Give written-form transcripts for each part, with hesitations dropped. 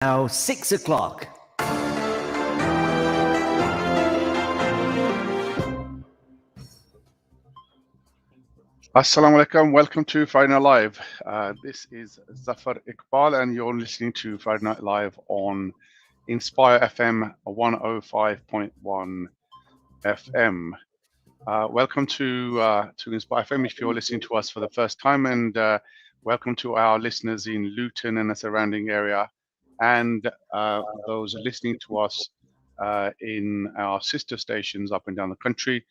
Now 6 o'clock. Assalamu alaikum. Welcome to Friday Night Live. This is Zafar Iqbal, and you're listening to Friday Night Live on Inspire FM 105.1 FM. Welcome to Inspire FM if you're listening to us for the first time, and welcome to our listeners in Luton and the surrounding area, and those listening to us in our sister stations up and down the country.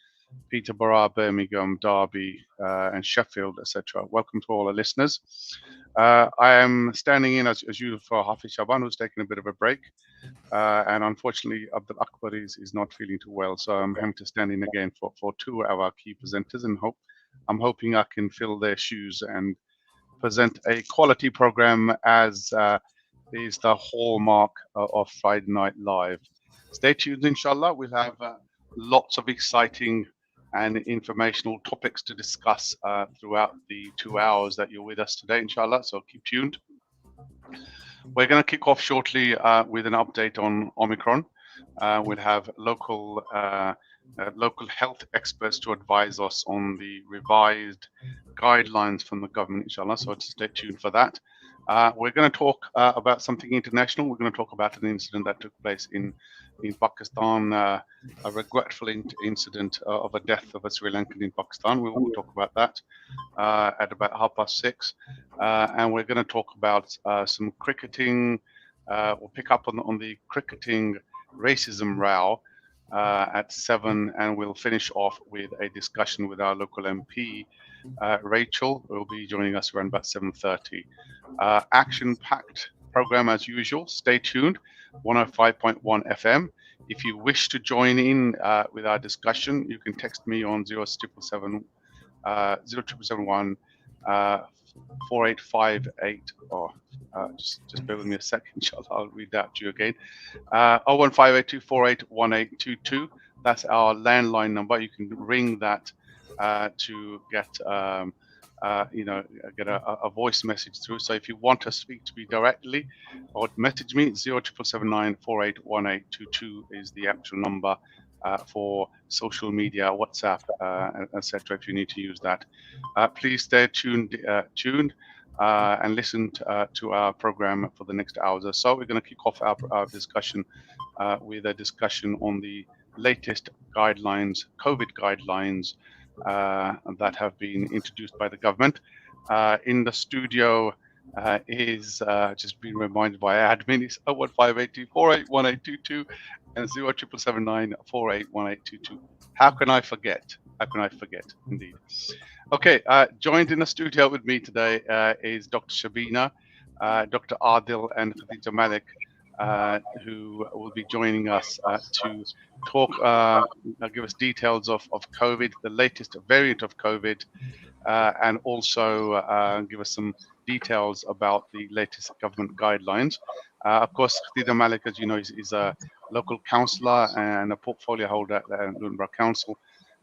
Peterborough, Birmingham, Derby, and Sheffield, etc. Welcome to all our listeners. I am standing in as usual for Hafiz Shaban, who's taking a bit of a break. And unfortunately, Abdul Akbar is not feeling too well. So I'm having to stand in again for two of our key presenters, and I'm hoping I can fill their shoes and present a quality program as is the hallmark of Friday Night Live. Stay tuned, inshallah. We'll have lots of exciting and informational topics to discuss throughout the 2 hours that you're with us today, inshallah. So keep tuned. We're going to kick off shortly with an update on Omicron. We'll have local health experts to advise us on the revised guidelines from the government, inshallah. So stay tuned for that. We're going to talk about something international. We're going to talk about an incident that took place in Pakistan, a regretful incident of a death of a Sri Lankan in Pakistan. We will talk about that at about 6:30. And we're going to talk about some cricketing. We'll pick up on the cricketing racism row at 7, and we'll finish off with a discussion with our local MP, Rachel, who will be joining us around about 7:30. Action-packed program as usual. Stay tuned. 105.1 FM. If you wish to join in with our discussion, you can text me on 0771 4858. Just bear with me a second, inshallah. I'll read that to you again. 01582481822. That's our landline number. You can ring that to get get a voice message through. So if you want to speak to me directly or message me, 07779481822 is the actual number for social media, WhatsApp, etc. If you need to use that, please stay tuned and listen to our program for the next hours or so. We're going to kick off our discussion with a discussion on the latest guidelines, COVID guidelines, that have been introduced by the government. In the studio is just being reminded by admin, it's 01582481822 and 07779481822. How can I forget? How can I forget? Indeed. Okay, joined in the studio with me today is Dr. Shabina, Dr. Adil, and Khadija Malik, who will be joining us to talk, give us details of COVID, the latest variant of COVID, and also give us some details about the latest government guidelines. Of course, Khadija Malik, as you know, is a local councillor and a portfolio holder at the Luton Borough Council.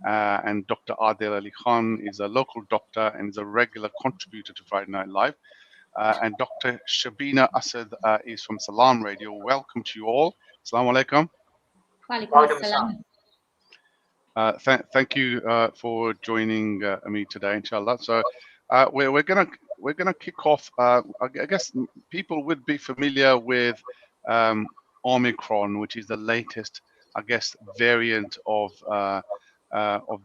And Dr. Adil Ali Khan is a local doctor and is a regular contributor to Friday Night Live. And Dr. Shabina Asad is from Salam Radio. Welcome to you all. Assalamu alaikum. Thank you for joining me today, inshallah. So we're gonna kick off. I guess people would be familiar with Omicron, which is the latest, I guess, variant of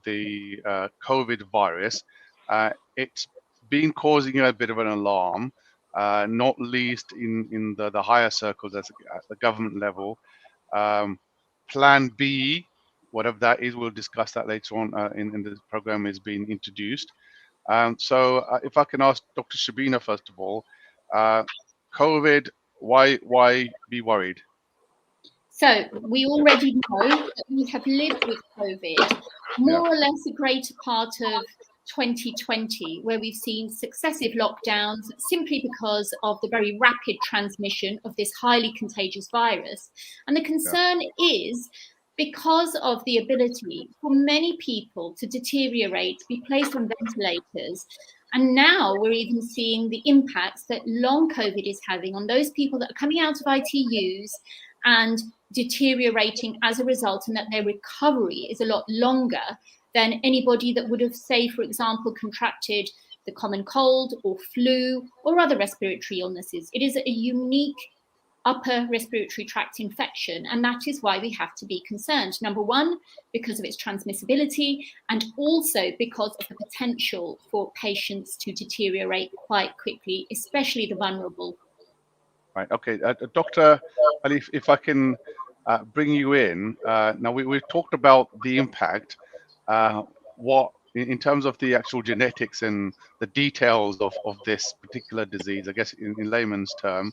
the COVID virus. It's been causing a bit of an alarm, not least in the higher circles at the government level. Plan B, whatever that is, we'll discuss that later on in the program, is being introduced. So if I can ask Dr. Shabina, first of all, COVID, why be worried? So we already know that we have lived with COVID more or less a greater part of 2020, where we've seen successive lockdowns simply because of the very rapid transmission of this highly contagious virus. And the concern is because of the ability for many people to deteriorate, be placed on ventilators, And now we're even seeing the impacts that long COVID is having on those people that are coming out of ITUs and deteriorating as a result, and that their recovery is a lot longer than anybody that would have, say, for example, contracted the common cold or flu or other respiratory illnesses. It is a unique upper respiratory tract infection, and that is why we have to be concerned. Number one, because of its transmissibility, and also because of the potential for patients to deteriorate quite quickly, especially the vulnerable. Right. Okay. Dr. Ali, if I can bring you in. Now, we've talked about the impact. What, in terms of the actual genetics and the details of this particular disease, I guess in layman's term,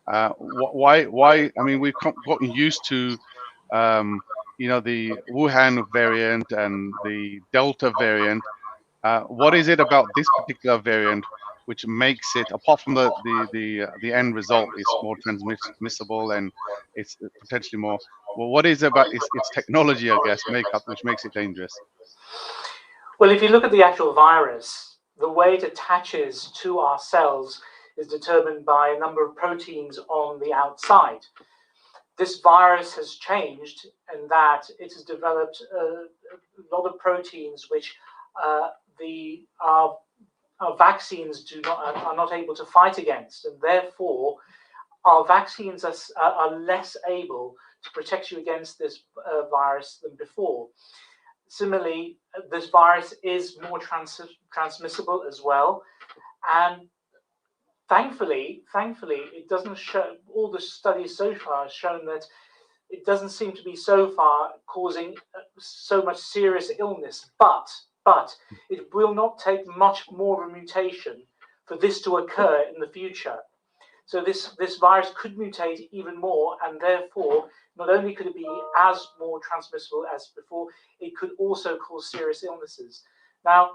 why? I mean, we've gotten used to, the Wuhan variant and the Delta variant. What is it about this particular variant which makes it, apart from the end result is more transmissible and it's potentially more, well, what is it about its technology, I guess, makeup, which makes it dangerous? Well, if you look at the actual virus, the way it attaches to our cells is determined by a number of proteins on the outside. This virus has changed in that it has developed a lot of proteins which our vaccines are not able to fight against, and therefore our vaccines are less able to protect you against this virus than before. Similarly, this virus is more transmissible as well, and thankfully, it doesn't show. All the studies so far have shown that it doesn't seem to be so far causing so much serious illness. But it will not take much more of a mutation for this to occur in the future. So this virus could mutate even more, and therefore, not only could it be as more transmissible as before, it could also cause serious illnesses. Now,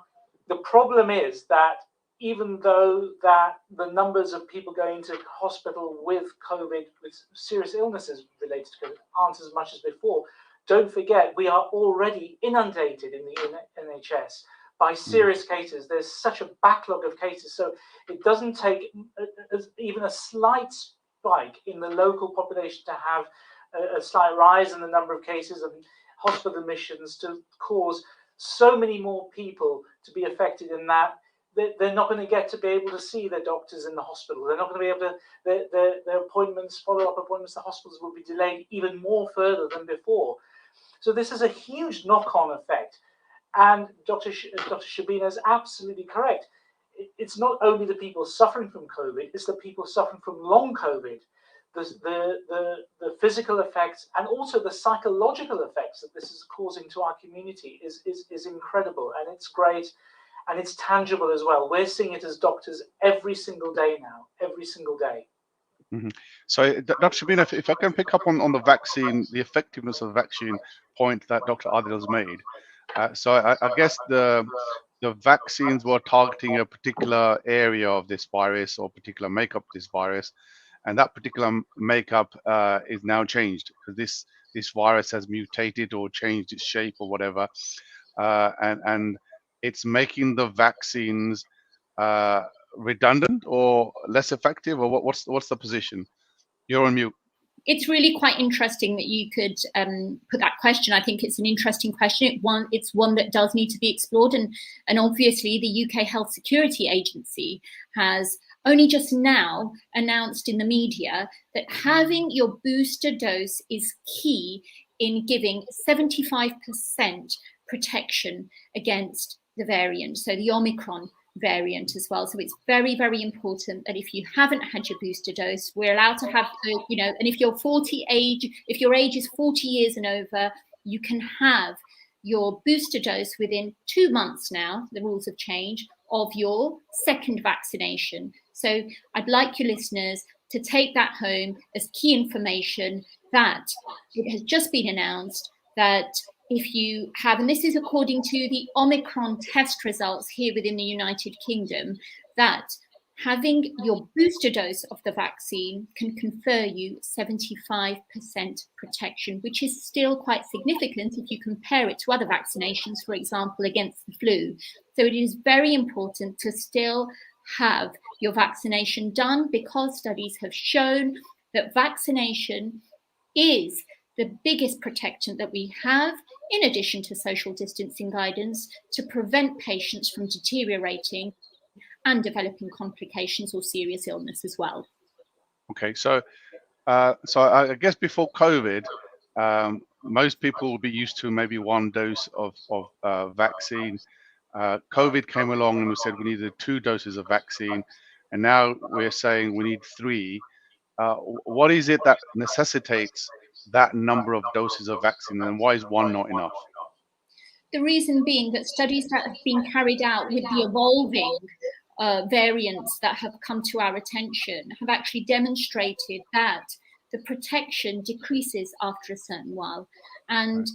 the problem is that even though that the numbers of people going to hospital with COVID, with serious illnesses related to COVID, aren't as much as before, don't forget we are already inundated in the NHS by serious cases. There's such a backlog of cases, so it doesn't take even a slight spike in the local population to have a slight rise in the number of cases and hospital admissions to cause so many more people to be affected in that they're not going to get to be able to see their doctors in the hospital. They're not going to be able to, their appointments, follow-up appointments to hospitals will be delayed even more further than before. So this is a huge knock-on effect. And Dr. Shabina is absolutely correct. It's not only the people suffering from COVID, it's the people suffering from long COVID. The physical effects and also the psychological effects that this is causing to our community is incredible, and it's great, and it's tangible as well. We're seeing it as doctors every single day now, every single day. Mm-hmm. So, Dr. Shabina, if I can pick up on the vaccine, the effectiveness of the vaccine point that Dr. Adil has made. So I guess the vaccines were targeting a particular area of this virus or particular makeup of this virus, and that particular makeup is now changed because this virus has mutated or changed its shape or whatever, and it's making the vaccines redundant or less effective, or what's the position? You're on mute. It's really quite interesting that you could put that question. I think it's an interesting question. It's one that does need to be explored, and obviously the UK Health Security Agency has only just now announced in the media that having your booster dose is key in giving 75% protection against the variant, so the Omicron variant as well. So it's very, very important that if you haven't had your booster dose, we're allowed to have, and if your age is 40 years and over, you can have your booster dose within 2 months now. The rules have changed of your second vaccination. So I'd like your listeners to take that home as key information, that it has just been announced that if you have, and this is according to the Omicron test results here within the United Kingdom, that having your booster dose of the vaccine can confer you 75% protection, which is still quite significant if you compare it to other vaccinations, for example, against the flu. So it is very important to still have your vaccination done, because studies have shown that vaccination is the biggest protection that we have, in addition to social distancing guidance, to prevent patients from deteriorating and developing complications or serious illness as well. Okay, so I guess before COVID, most people would be used to maybe one dose of vaccine. COVID came along and we said we needed 2 doses of vaccine, and now we're saying we need 3. What is it that necessitates that number of doses of vaccine, and why is 1 not enough? The reason being that studies that have been carried out with the evolving variants that have come to our attention have actually demonstrated that the protection decreases after a certain while, and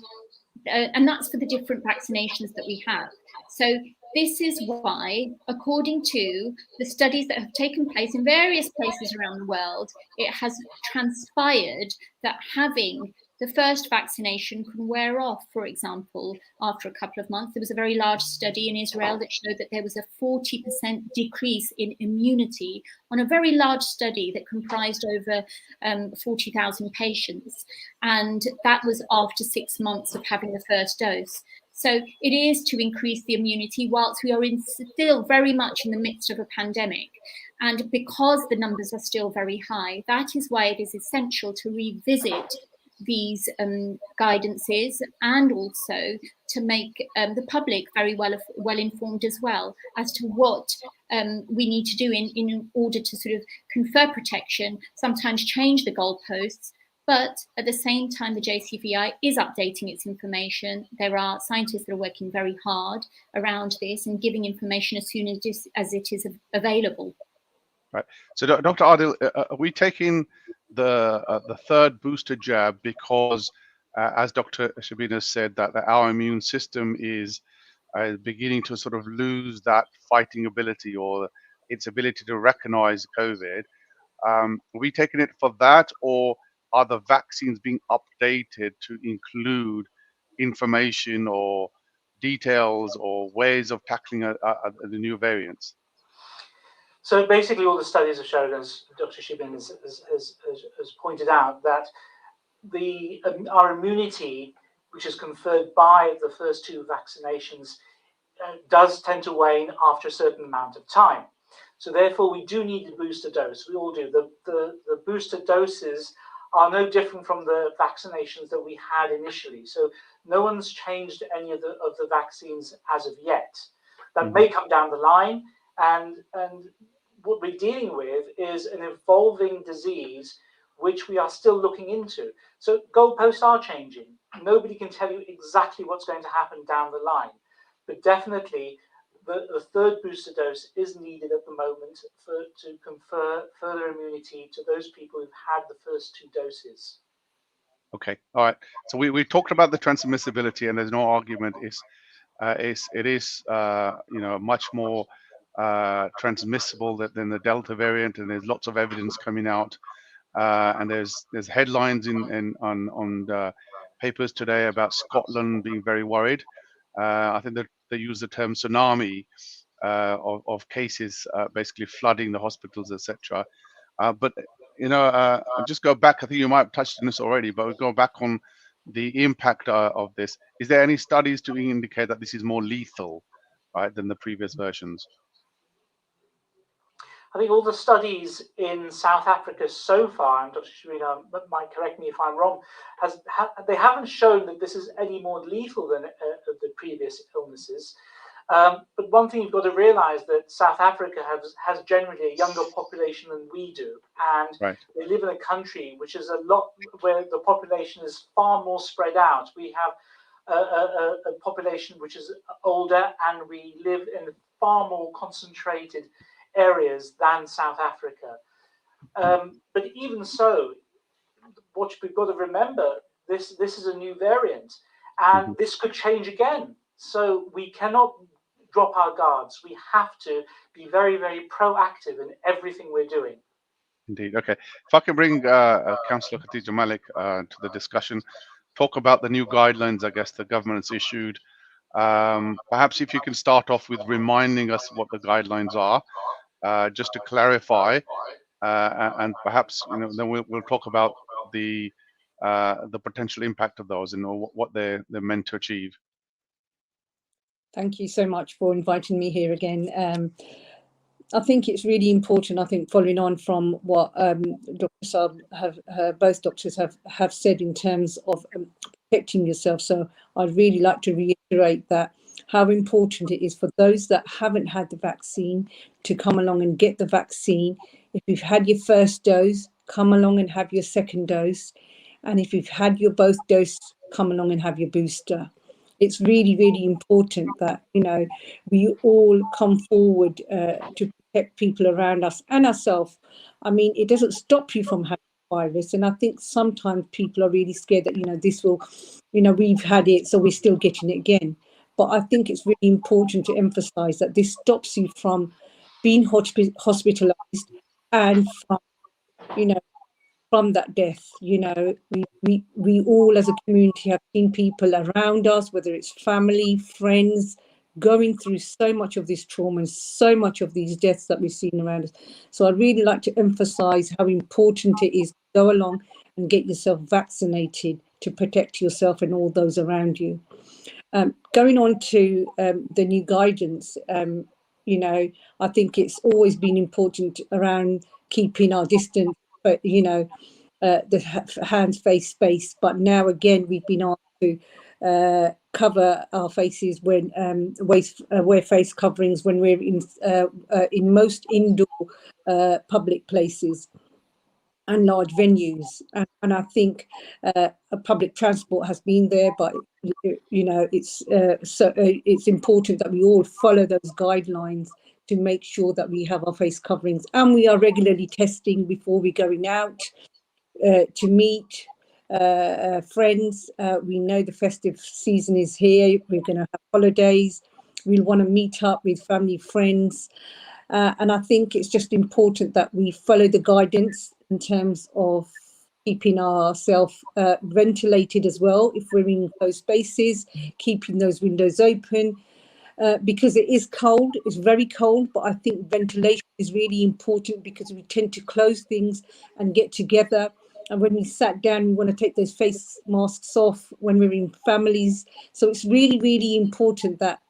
that's for the different vaccinations that we have. So this is why, according to the studies that have taken place in various places around the world, it has transpired that having the first vaccination can wear off, for example, after a couple of months. There was a very large study in Israel that showed that there was a 40% decrease in immunity on a very large study that comprised over 40,000 patients. And that was after 6 months of having the first dose. So it is to increase the immunity whilst we are still very much in the midst of a pandemic. And because the numbers are still very high, that is why it is essential to revisit these guidances, and also to make the public very well informed as well as to what we need to do in order to sort of confer protection, sometimes change the goalposts. But at the same time, the JCVI is updating its information. There are scientists that are working very hard around this and giving information as soon as it is available. Right. So, Dr. Adil, are we taking the 3rd booster jab because, as Dr. Shabina said, that our immune system is beginning to sort of lose that fighting ability, or its ability to recognize COVID? Are we taking it for that, or are the vaccines being updated to include information or details or ways of tackling the new variants? So basically, all the studies have shown, as Dr. Shibin has pointed out, that our immunity, which is conferred by the first 2 vaccinations, does tend to wane after a certain amount of time. So therefore, we do need the booster dose. We all do. The booster doses are no different from the vaccinations that we had initially. So no one's changed any of the vaccines as of yet. That may come down the line, and what we're dealing with is an evolving disease which we are still looking into. So goalposts are changing. Nobody can tell you exactly what's going to happen down the line, but definitely the 3rd booster dose is needed at the moment to confer further immunity to those people who've had the first 2 doses. Okay, all right. So we talked about the transmissibility, and there's no argument. It is much more transmissible than the Delta variant, and there's lots of evidence coming out. And there's headlines on papers today about Scotland being very worried. I think that they use the term tsunami of cases, basically flooding the hospitals, etc. But just go back. I think you might have touched on this already, but we'll go back on the impact of this. Is there any studies to indicate that this is more lethal, right, than the previous versions? I think all the studies in South Africa so far, and Dr. Sharina might correct me if I'm wrong, they haven't shown that this is any more lethal than the previous illnesses. But one thing you've got to realize that South Africa has generally a younger population than we do, and they live in a country which is where the population is far more spread out. We have a population which is older, and we live in far more concentrated areas than South Africa. But even so, what we've got to remember, this is a new variant, and this could change again. So we cannot drop our guards. We have to be very, very proactive in everything we're doing. Indeed. Okay. If I can bring Councillor Khadija Malik to the discussion, talk about the new guidelines, I guess, the government's issued. Perhaps if you can start off with reminding us what the guidelines are, just to clarify, and perhaps then we'll talk about the potential impact of those and what they're meant to achieve. Thank you so much for inviting me here again. I think it's really important. I think following on from what Dr. Saab both doctors have said in terms of protecting yourself. So I'd really like to reiterate that how important it is for those that haven't had the vaccine to come along and get the vaccine. If you've had your first dose, come along and have your second dose. And if you've had your both doses, come along and have your booster. It's really, really important that, we all come forward to protect people around us and ourselves. I mean, it doesn't stop you from having the virus. And I think sometimes people are really scared that, this will, we've had it, so we're still getting it again. But I think it's really important to emphasize that this stops you from being hospitalized and from, from that death. We all as a community have seen people around us, whether it's family, friends, going through so much of this trauma and so much of these deaths that we've seen around us. So I'd really like to emphasize how important it is to go along and get yourself vaccinated to protect yourself and all those around you. Going on to the new guidance, I think it's always been important around keeping our distance, but the hands, face, space. But now again, we've been asked to cover our faces when wear face coverings when we're in most indoor public places and large venues. And I think public transport has been there, but it's important that we all follow those guidelines to make sure that we have our face coverings, and we are regularly testing before we're going out to meet friends. We know the festive season is here. We're going to have holidays. We want to meet up with family, friends. And I think it's just important that we follow the guidance in terms of keeping ourselves ventilated as well. If we're in closed spaces, keeping those windows open. Because it is cold, it's very cold, but I think ventilation is really important because we tend to close things and get together. And when we sat down, we want to take those face masks off when we're in families. So it's really, really important that,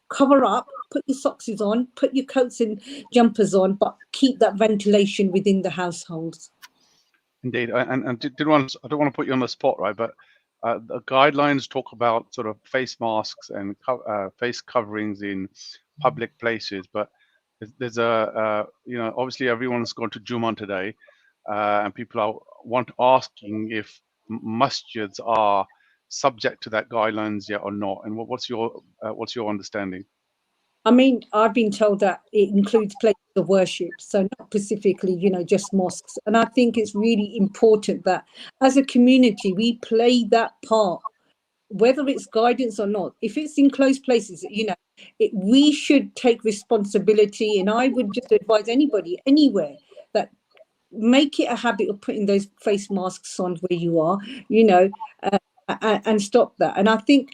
cover up, put your socks on, put your coats and jumpers on, but keep that ventilation within the households. Indeed. I don't want to put you on the spot, right? But the guidelines talk about sort of face masks and face coverings in public places, but there's obviously everyone's gone to Jummah today, and people are asking if masjids are subject to that guidelines yet or not, and what's your understanding? I mean, I've been told that it includes places of worship, so not specifically, just mosques. And I think it's really important that as a community, we play that part, whether it's guidance or not. If it's in closed places, we should take responsibility. And I would just advise anybody, anywhere, that make it a habit of putting those face masks on where you are, and stop that. And I think,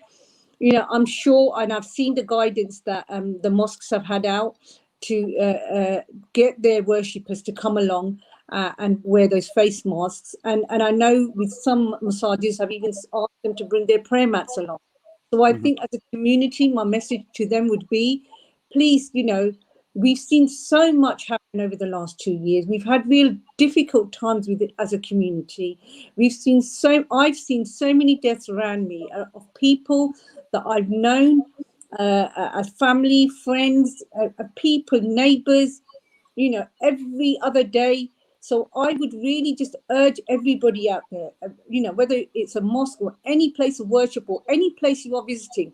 I'm sure, and I've seen the guidance that the mosques have had out to get their worshippers to come along and wear those face masks. And I know with some massages have even asked them to bring their prayer mats along. So I think as a community, my message to them would be, please, we've seen so much happen over the last 2 years. We've had real difficult times with it as a community. I've seen so many deaths around me of people that I've known, as family, friends, people, neighbors, every other day. So I would really just urge everybody out there, whether it's a mosque or any place of worship or any place you are visiting,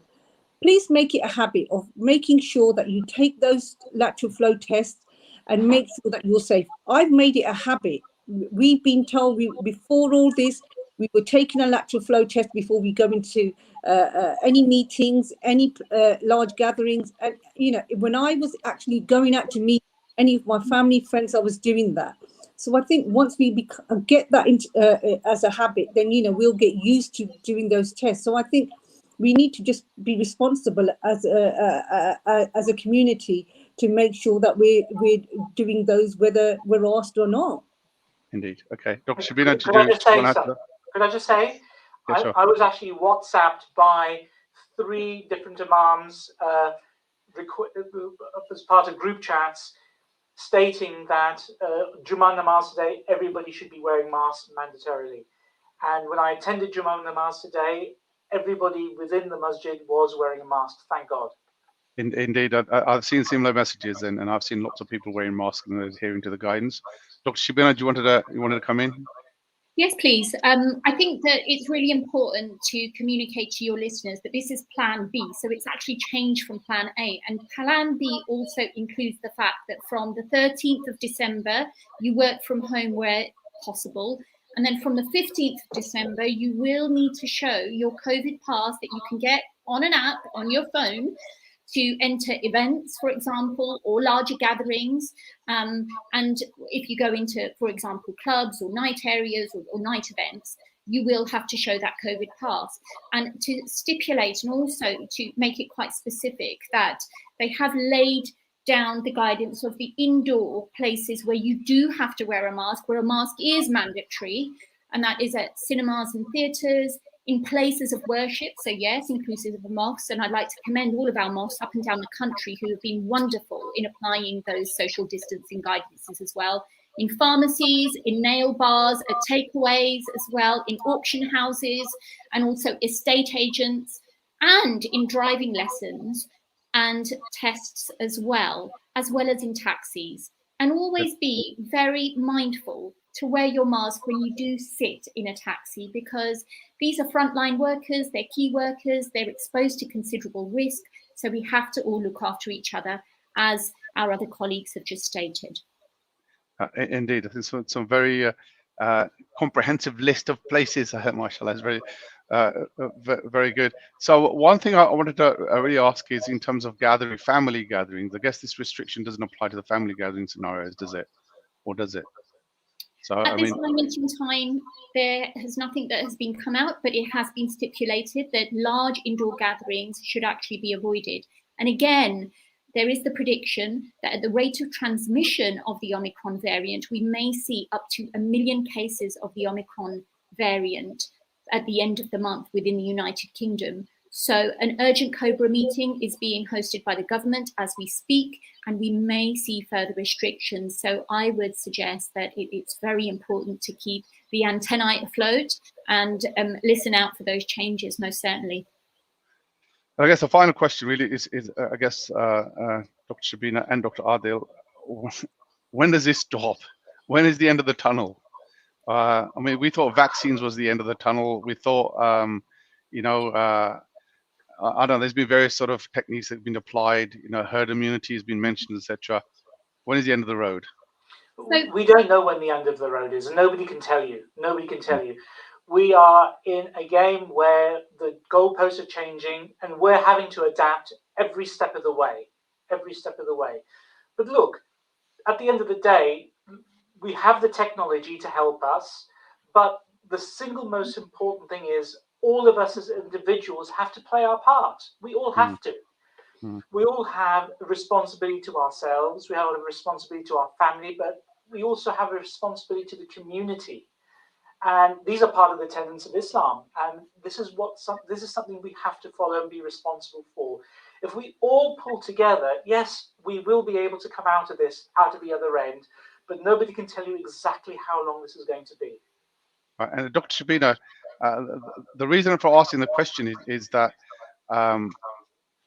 please make it a habit of making sure that you take those lateral flow tests and make sure that you're safe. I've made it a habit. We've been told before all this, we were taking a lateral flow test before we go into any meetings, any large gatherings. And, you know, when I was actually going out to meet any of my family, friends, I was doing that. So I think once we get that as a habit, then, you know, we'll get used to doing those tests. So I think we need to just be responsible as a community to make sure that we're doing those whether we're asked or not. Indeed. Okay. Dr. Shabina, could I just say something? Could I just say, yeah, sure. I was actually WhatsApped by 3 different imams as part of group chats, stating that Jummah namaz today, everybody should be wearing masks mandatorily. And when I attended Jummah namaz today, everybody within the masjid was wearing a mask. Thank God. Indeed, I've seen similar messages, and I've seen lots of people wearing masks and adhering to the guidance. Dr. Shabina, you wanted to come in? Yes, please. I think that it's really important to communicate to your listeners that this is Plan B. So it's actually changed from Plan A. And Plan B also includes the fact that from the 13th of December, you work from home where possible. And then from the 15th of December, you will need to show your COVID pass that you can get on an app on your phone to enter events, for example, or larger gatherings. And if you go into, for example, clubs or night areas or night events, you will have to show that COVID pass. And to stipulate and also to make it quite specific that they have laid down the guidance of the indoor places where you do have to wear a mask, where a mask is mandatory, and that is at cinemas and theatres, in places of worship, so yes, inclusive of the mosques, and I'd like to commend all of our mosques up and down the country who have been wonderful in applying those social distancing guidances as well, in pharmacies, in nail bars, at takeaways as well, in auction houses, and also estate agents, and in driving lessons and tests as well as in taxis. And always be very mindful to wear your mask when you do sit in a taxi, because these are frontline workers, they're key workers, they're exposed to considerable risk. So we have to all look after each other, as our other colleagues have just stated. Indeed, I think some very comprehensive list of places, mashallah, is very, very good. So one thing I wanted to really ask is in terms of family gatherings, I guess this restriction doesn't apply to the family gathering scenarios, does it? Or does it? So, at this moment in time, there has nothing that has been come out, but it has been stipulated that large indoor gatherings should actually be avoided. And again, there is the prediction that at the rate of transmission of the Omicron variant, we may see up to 1 million cases of the Omicron variant at the end of the month within the United Kingdom. So an urgent COBRA meeting is being hosted by the government as we speak, and we may see further restrictions. So I would suggest that it's very important to keep the antennae afloat and listen out for those changes, most certainly. I guess the final question really is I guess, Dr. Shabina and Dr. Adil, when does this stop? When is the end of the tunnel? I mean, we thought vaccines was the end of the tunnel. We thought, I don't know, there's been various sort of techniques that have been applied, herd immunity has been mentioned, etc. When is the end of the road? We don't know when the end of the road is, and nobody can tell you. Nobody can tell you. We are in a game where the goalposts are changing, and we're having to adapt every step of the way. Every step of the way. But look, at the end of the day, we have the technology to help us, but the single most important thing is all of us as individuals have to play our part. We all have to. We all have a responsibility to ourselves. We have a responsibility to our family, but we also have a responsibility to the community. And these are part of the tenets of Islam. And this is something we have to follow and be responsible for. If we all pull together, yes, we will be able to come out of the other end, but nobody can tell you exactly how long this is going to be. And Dr. Shabina, the reason for asking the question is that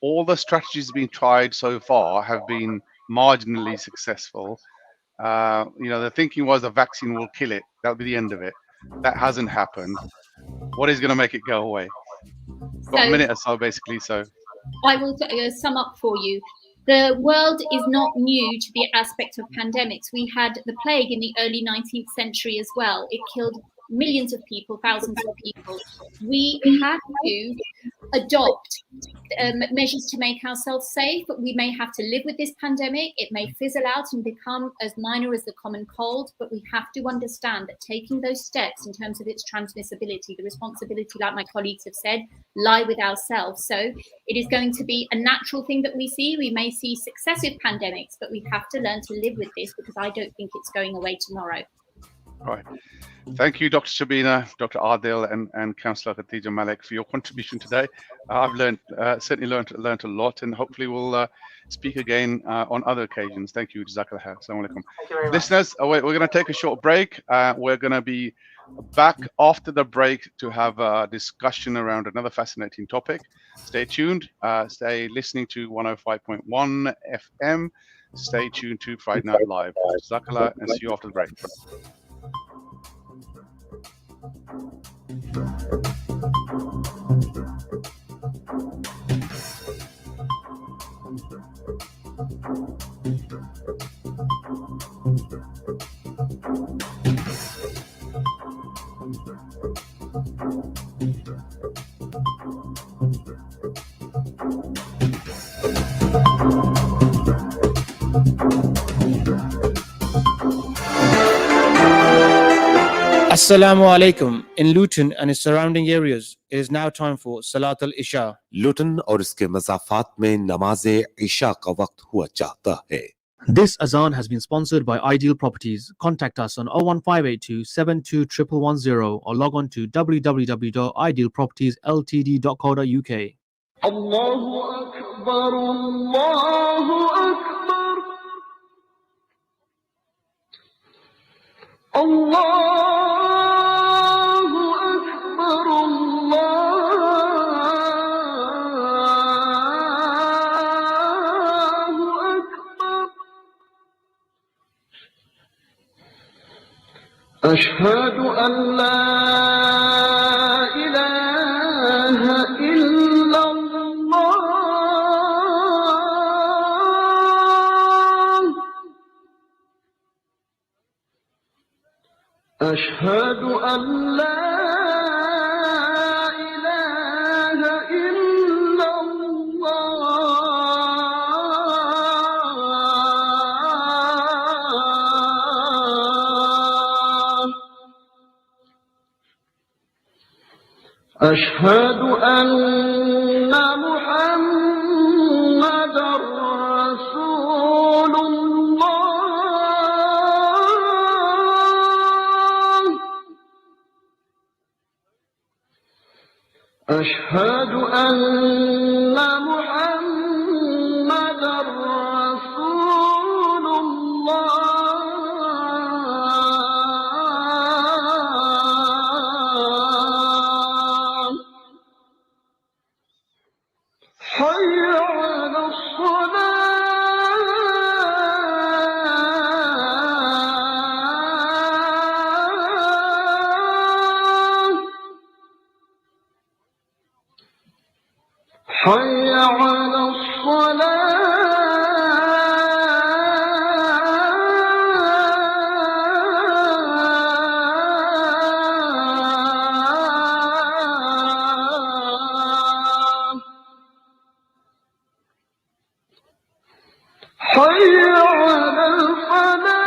all the strategies being tried so far have been marginally successful. The thinking was a vaccine will kill it. That'll be the end of it. That hasn't happened. What is going to make it go away? Got a minute or so, basically. So I will sum up for you. The world is not new to the aspect of pandemics. We had the plague in the early 19th century as well. It killed millions of people, thousands of people. We have to adopt measures to make ourselves safe, but we may have to live with this pandemic. It may fizzle out and become as minor as the common cold, but we have to understand that taking those steps in terms of its transmissibility, the responsibility, like my colleagues have said, lie with ourselves. So it is going to be a natural thing that we see. We may see successive pandemics, but we have to learn to live with this, because I don't think it's going away tomorrow. Right. Thank you, Dr. Shabina, Dr. Adil, and Councillor Khadija Malik for your contribution today. I've certainly learned a lot, and hopefully we'll speak again on other occasions. Thank you. Jazakallah khair. Assalamu alaikum. Thank you very much. Listeners, we're going to take a short break. We're going to be back after the break to have a discussion around another fascinating topic. Stay tuned. Stay listening to 105.1 FM. Stay tuned to Friday Night Live. Jazakallah, and see you after the break. Assalamu alaikum. In Luton and its surrounding areas, it is now time for Salat al-Isha. लुटन और इसके मज़ाफ़ात में नमाज़े इशा का वक्त हुआ चाहता है. This azan has been sponsored by Ideal Properties. Contact us on 01582 721110 or log on to www.idealpropertiesltd.co.uk. Allahu Akbar, Allahu Akbar, Allahu Akbar, Allahu Akbar. Ashhadu an la ilaha illa أشهد أن لا إله إلا الله أشهد أن محمدًا رسول أشهد أن محمدًا رسول الله حي على حي على الصلاة حي على الفلاح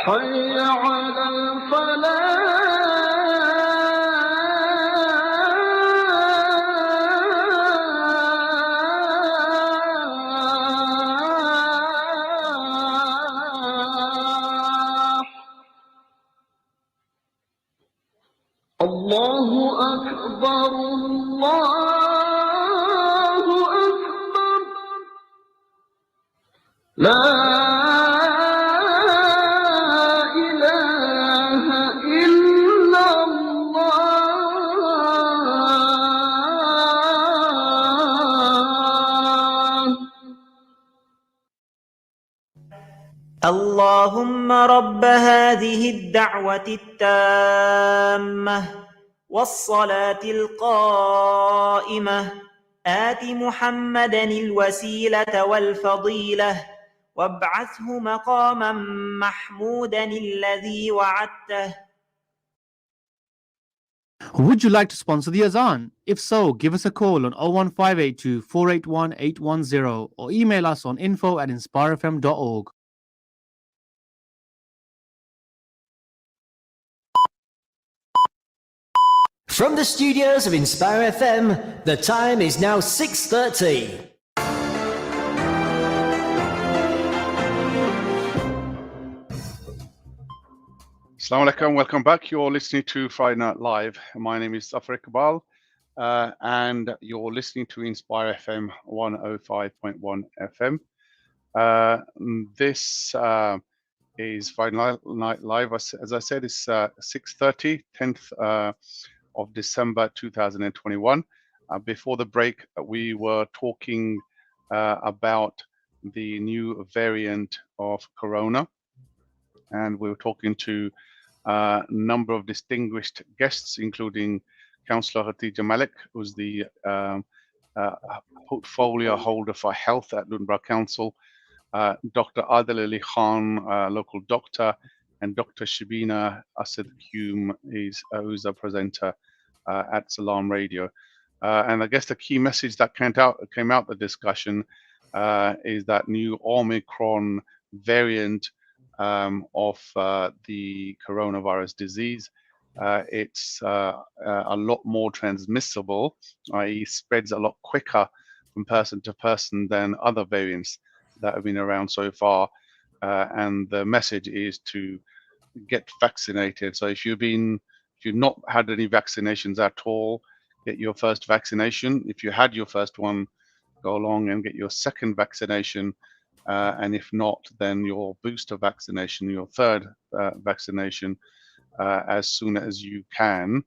حي على الفلاح الله أكبر الله أكبر لا إله إلا الله اللهم رب هذه الدعوة التامة والصلاة القائمة آت محمدا الوسيلة والفضيلة وابعثه مقاما محمودا الذي وعدته. Would you like to sponsor the Azan? If so, give us a call on 01582 481 810 or email us on info@inspirefm.org. From the studios of Inspire FM, the time is now 6:30. Assalamu alaikum, welcome back. You're listening to Friday Night Live. My name is Zafar Iqbal, and you're listening to Inspire FM 105.1 FM. This is Friday Night Live. As I said, it's 6:30, 10th of December 2021. Before the break, we were talking about the new variant of Corona, and we were talking to a number of distinguished guests, including Councillor Khatija Malik, who's the portfolio holder for health at Luton Council, Dr. Adil Ali Khan, local doctor, and Dr. Shabina Asad Hume, who's a presenter at Salam Radio. And I guess the key message that came out the discussion is that new Omicron variant of the coronavirus disease. It's a lot more transmissible, i.e. spreads a lot quicker from person to person than other variants that have been around so far. And the message is to get vaccinated. So if you've not had any vaccinations at all, get your first vaccination. If you had your first one, go along and get your second vaccination. And if not, then your booster vaccination, your third vaccination, as soon as you can.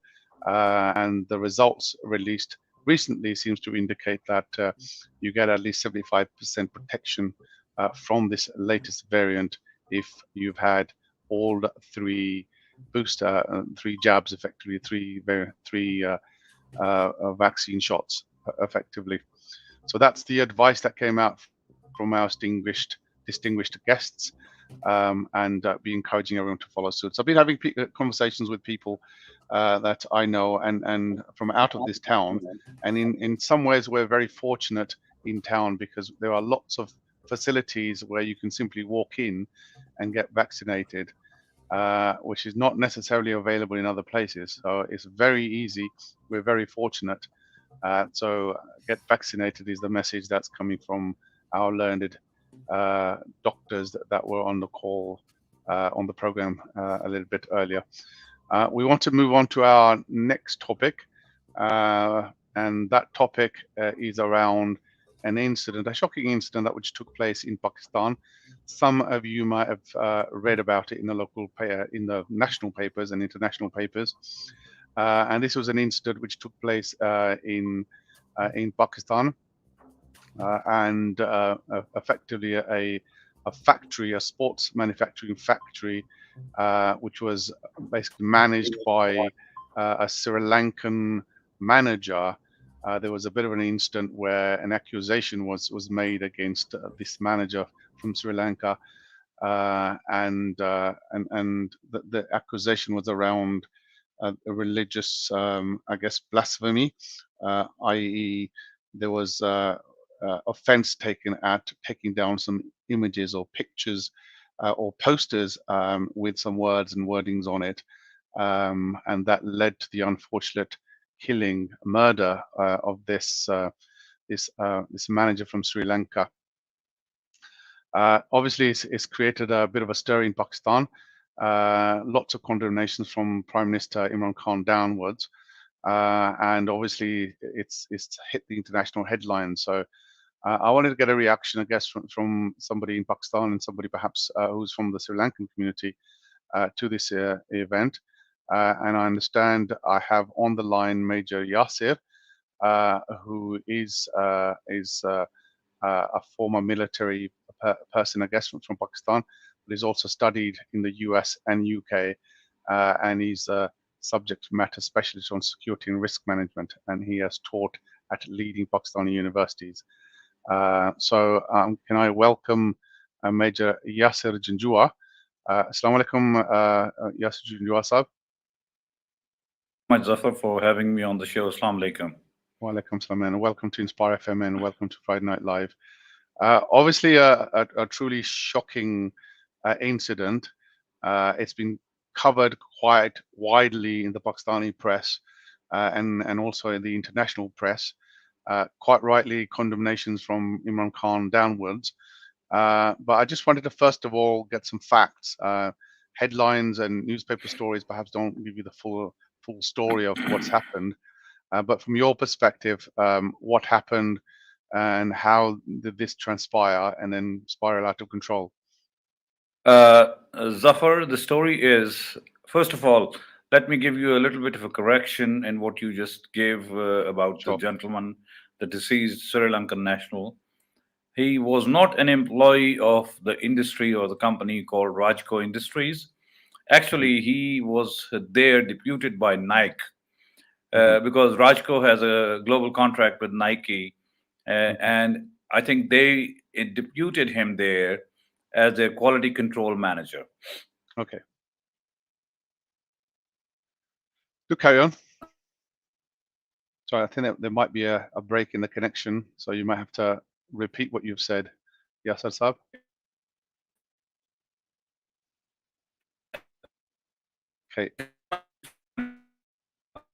And the results released recently seems to indicate that you get at least 75% protection from this latest variant if you've had all three booster, three jabs, effectively three vaccine shots, effectively. So that's the advice that came out from our distinguished guests, and be encouraging everyone to follow suit. So I've been having conversations with people that I know and from out of this town, and in some ways we're very fortunate in town because there are lots of facilities where you can simply walk in and get vaccinated, which is not necessarily available in other places. So it's very easy. We're very fortunate. So get vaccinated is the message that's coming from our learned doctors that were on the call on the program a little bit earlier. We want to move on to our next topic, and that topic is around an incident, a shocking incident which took place in Pakistan. Some of you might have read about it in in the national papers and international papers. And this was an incident which took place in Pakistan, and effectively a factory, a sports manufacturing factory, which was basically managed by a Sri Lankan manager. There was a bit of an incident where an accusation was made against this manager from Sri Lanka, and the accusation was around a religious, I guess, blasphemy, i.e., there was offense taken at taking down some images or pictures or posters with some words and wordings on it, and that led to the unfortunate murder of this manager from Sri Lanka. Obviously, it's created a bit of a stir in Pakistan. Lots of condemnations from Prime Minister Imran Khan downwards, and obviously it's hit the international headlines. So I wanted to get a reaction, I guess, from somebody in Pakistan and somebody perhaps who's from the Sri Lankan community to this event. And I understand I have on the line Major Yasir, who is a former military person, I guess, from Pakistan, but he's also studied in the US and UK, and he's subject matter specialist on security and risk management, and he has taught at leading Pakistani universities. Can I welcome Major Yasir Janjua. Assalamu alaikum, Yasir Janjua Sahab. Much, Zafar, for having me on the show. Assalamu alaikum. Wa alaikum salam, and welcome to Inspire FM and welcome to Friday Night Live. Obviously, a truly shocking incident. It's been covered quite widely in the Pakistani press and also in the international press. Quite rightly, condemnations from Imran Khan downwards. But I just wanted to first of all get some facts. Headlines and newspaper stories perhaps don't give you the full story of what's happened. But from your perspective, what happened and how did this transpire and then spiral out of control? Zafar, the story is, first of all, let me give you a little bit of a correction in what you just gave about the gentleman, the deceased Sri Lankan national. He was not an employee of the industry or the company called Rajco Industries. Actually, he was there deputed by Nike because Rajco has a global contract with Nike. And I think they deputed him there as their quality control manager. Okay. Do carry on. Sorry, I think there might be a break in the connection, so you might have to repeat what you've said. Yasir Saab. Okay.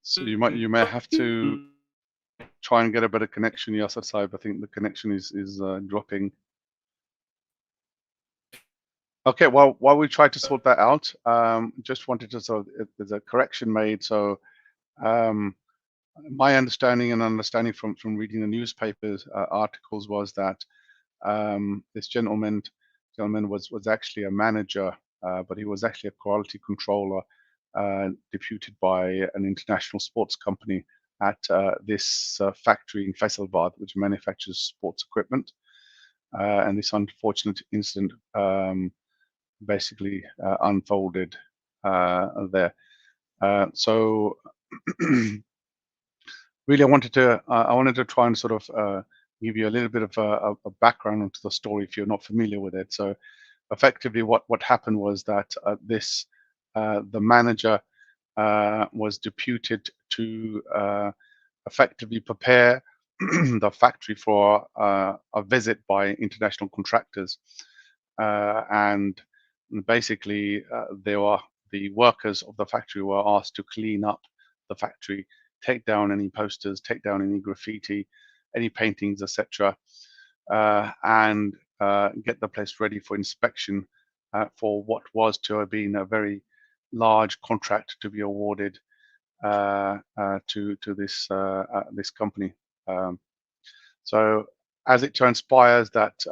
So you may have to try and get a better connection, Yasir Saab. I think the connection is dropping. Okay, well, while we try to sort that out, just wanted to there's a correction made. So my understanding from reading the newspapers articles was that this gentleman was actually a manager, but he was actually a quality controller deputed by an international sports company at this factory in Faisalabad, which manufactures sports equipment. And this unfortunate incident basically unfolded there. So really, I wanted to try and sort of give you a little bit of a background into the story if you're not familiar with it. So effectively, what happened was that the manager was deputed to effectively prepare the factory for a visit by international contractors, and basically the workers of the factory were asked to clean up the factory, take down any posters, take down any graffiti, any paintings, etc., and get the place ready for inspection for what was to have been a very large contract to be awarded to this company. So as it transpires that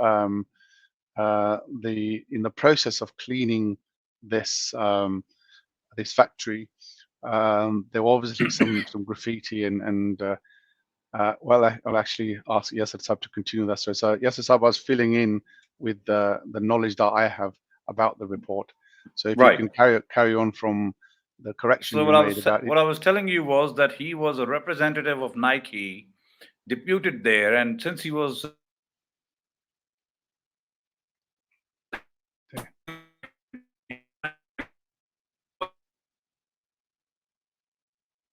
in the process of cleaning this this factory, there were obviously some graffiti and well, I'll actually ask Yasir Saab to continue that. So Yasir Saab, I was filling in with the knowledge that I have about the report. So if you can carry on from the correction you made about it. What I was telling you was that he was a representative of Nike, deputed there, and since he was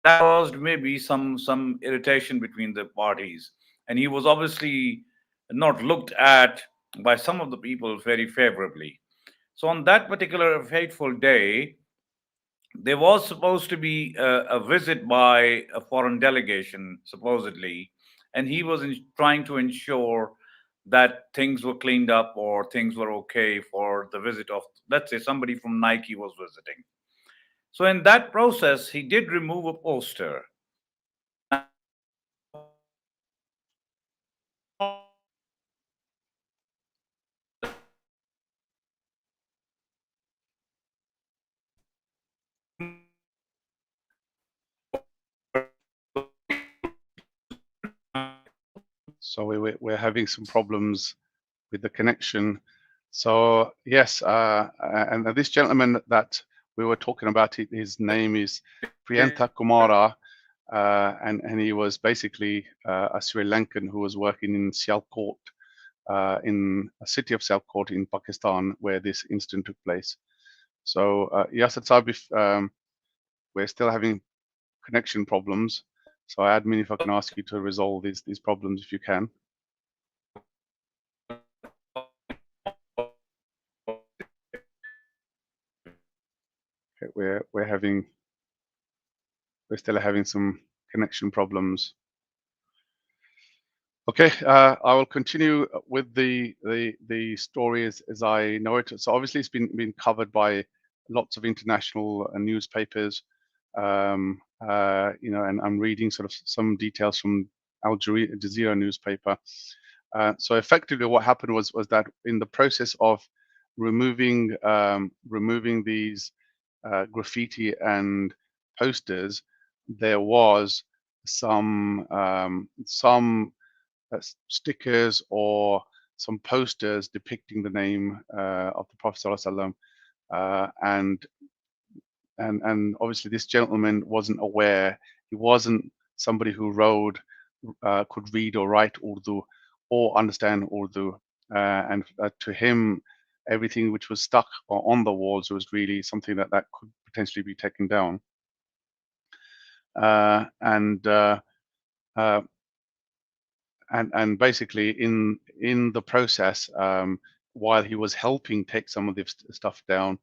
that caused maybe some irritation between the parties, and he was obviously not looked at by some of the people very favorably. So on that particular fateful day, there was supposed to be a visit by a foreign delegation, supposedly, and he was trying to ensure that things were cleaned up or things were okay for the visit of, let's say, somebody from Nike was visiting. So in that process, he did remove a poster. So we're having some problems with the connection. So yes, and this gentleman that we were talking about it. His name is Priyantha Kumara, and he was basically a Sri Lankan who was working in Sialkot, in a city of Sialkot in Pakistan, where this incident took place. So, Yasir Saab, we're still having connection problems. So, admin, if I can ask you to resolve these problems if you can. Okay, we're still having some connection problems. Okay, I will continue with the story as I know it. So obviously it's been covered by lots of international newspapers, you know, and I'm reading sort of some details from Al Jazeera newspaper. So effectively, what happened was that in the process of removing these graffiti and posters, there was some stickers or some posters depicting the name of the Prophet ﷺ, and obviously this gentleman wasn't aware. He wasn't somebody who could read or write Urdu or understand Urdu, and to him, everything which was stuck on the walls was really something that could potentially be taken down. And basically in the process, while he was helping take some of this stuff down,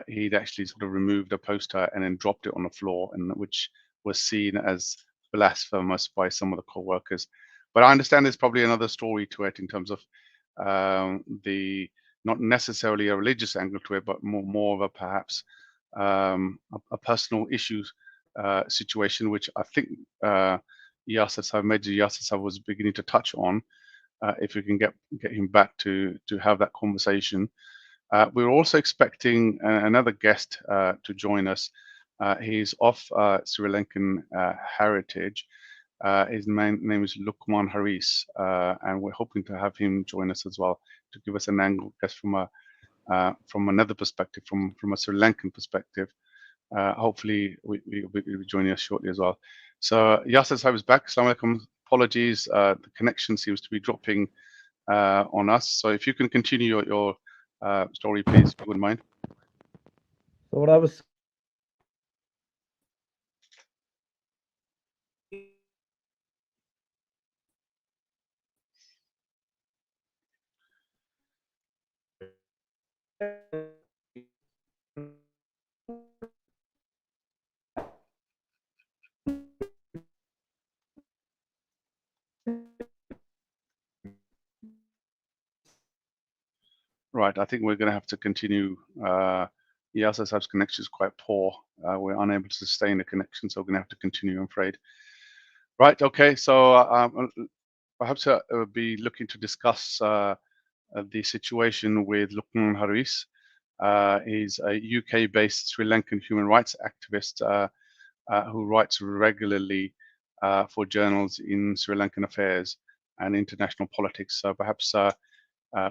he'd actually sort of removed a poster and then dropped it on the floor, and which was seen as blasphemous by some of the co-workers. But I understand there's probably another story to it in terms of the not necessarily a religious angle to it, but more of a perhaps a personal issue situation, which I think Major Yasir Saab was beginning to touch on. If we can get him back to have that conversation. We're also expecting another guest to join us. He's of Sri Lankan heritage. His name is Lukman Haris, and we're hoping to have him join us as well to give us an angle, I guess, from another perspective, from a Sri Lankan perspective. Hopefully, we'll be joining us shortly as well. So Yasir Saab is back. Assalamu alaikum. Apologies, the connection seems to be dropping on us. So if you can continue your story, please, if you wouldn't mind. So what I was Right, I think we're going to have to continue. Yasir Saab's connection is quite poor. We're unable to sustain the connection, so we're going to have to continue, I'm afraid. Right, okay, so perhaps we'll be looking to discuss the situation with Lukman Haris. He's a UK-based Sri Lankan human rights activist who writes regularly for journals in Sri Lankan affairs and international politics. So perhaps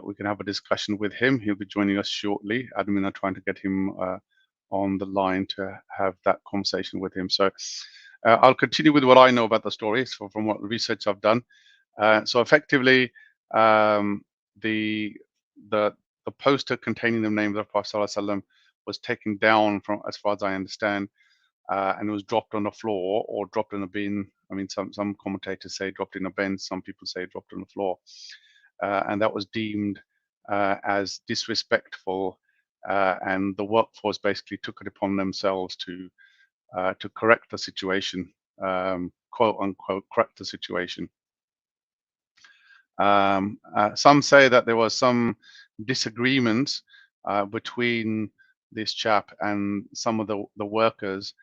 we can have a discussion with him. He'll be joining us shortly. Admin are trying to get him on the line to have that conversation with him. So I'll continue with what I know about the story from what research I've done. So effectively, the poster containing the name of the Prophet ﷺ was taken down, from as far as I understand, and it was dropped on the floor or dropped in a bin. I mean, some commentators say dropped in a bin. Some people say dropped on the floor. And that was deemed as disrespectful, and the workforce basically took it upon themselves to correct the situation, quote unquote, correct the situation. Some say that there was some disagreements between this chap and some of the workers.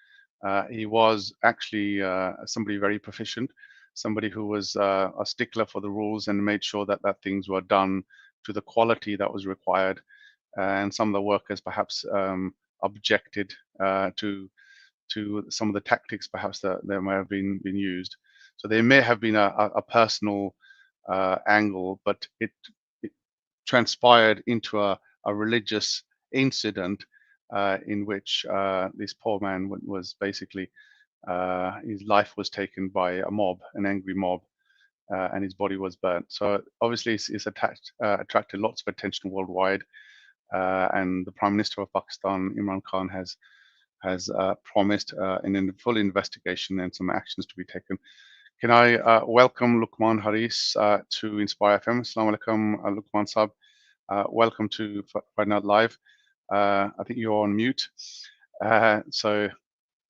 He was actually somebody very proficient, somebody who was a stickler for the rules and made sure that things were done to the quality that was required. And some of the workers perhaps objected to some of the tactics perhaps that may have been used. So there may have been a personal angle, but it transpired into a religious incident in which this poor man was basically his life was taken by a mob, an angry mob, and his body was burnt. So obviously, it's attracted lots of attention worldwide, and the Prime Minister of Pakistan, Imran Khan, has promised in full investigation and some actions to be taken. Can I welcome Luqman Haris to Inspire FM? Assalamu alaikum, Luqman Sahab. Welcome to Friday Night Live. I think you're on mute, so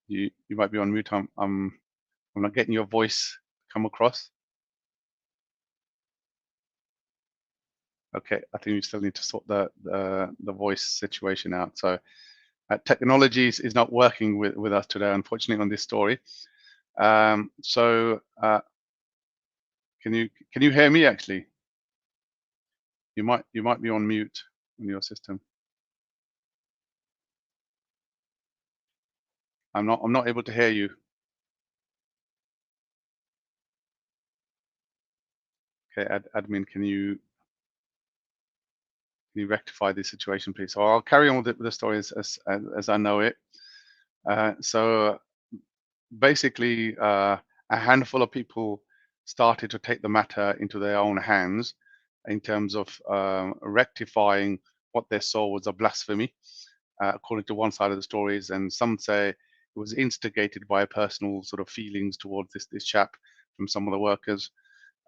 you might be on mute. I'm not getting your voice come across. Okay, I think we still need to sort the voice situation out. So technology is not working with us today, unfortunately, on this story. So can you hear me? Actually, you might be on mute on your system. I'm not able to hear you. Okay, admin, can you rectify this situation, please? So I'll carry on with the story as I know it. So basically, a handful of people started to take the matter into their own hands in terms of rectifying what they saw was a blasphemy, according to one side of the stories, and some say it was instigated by personal sort of feelings towards this chap from some of the workers,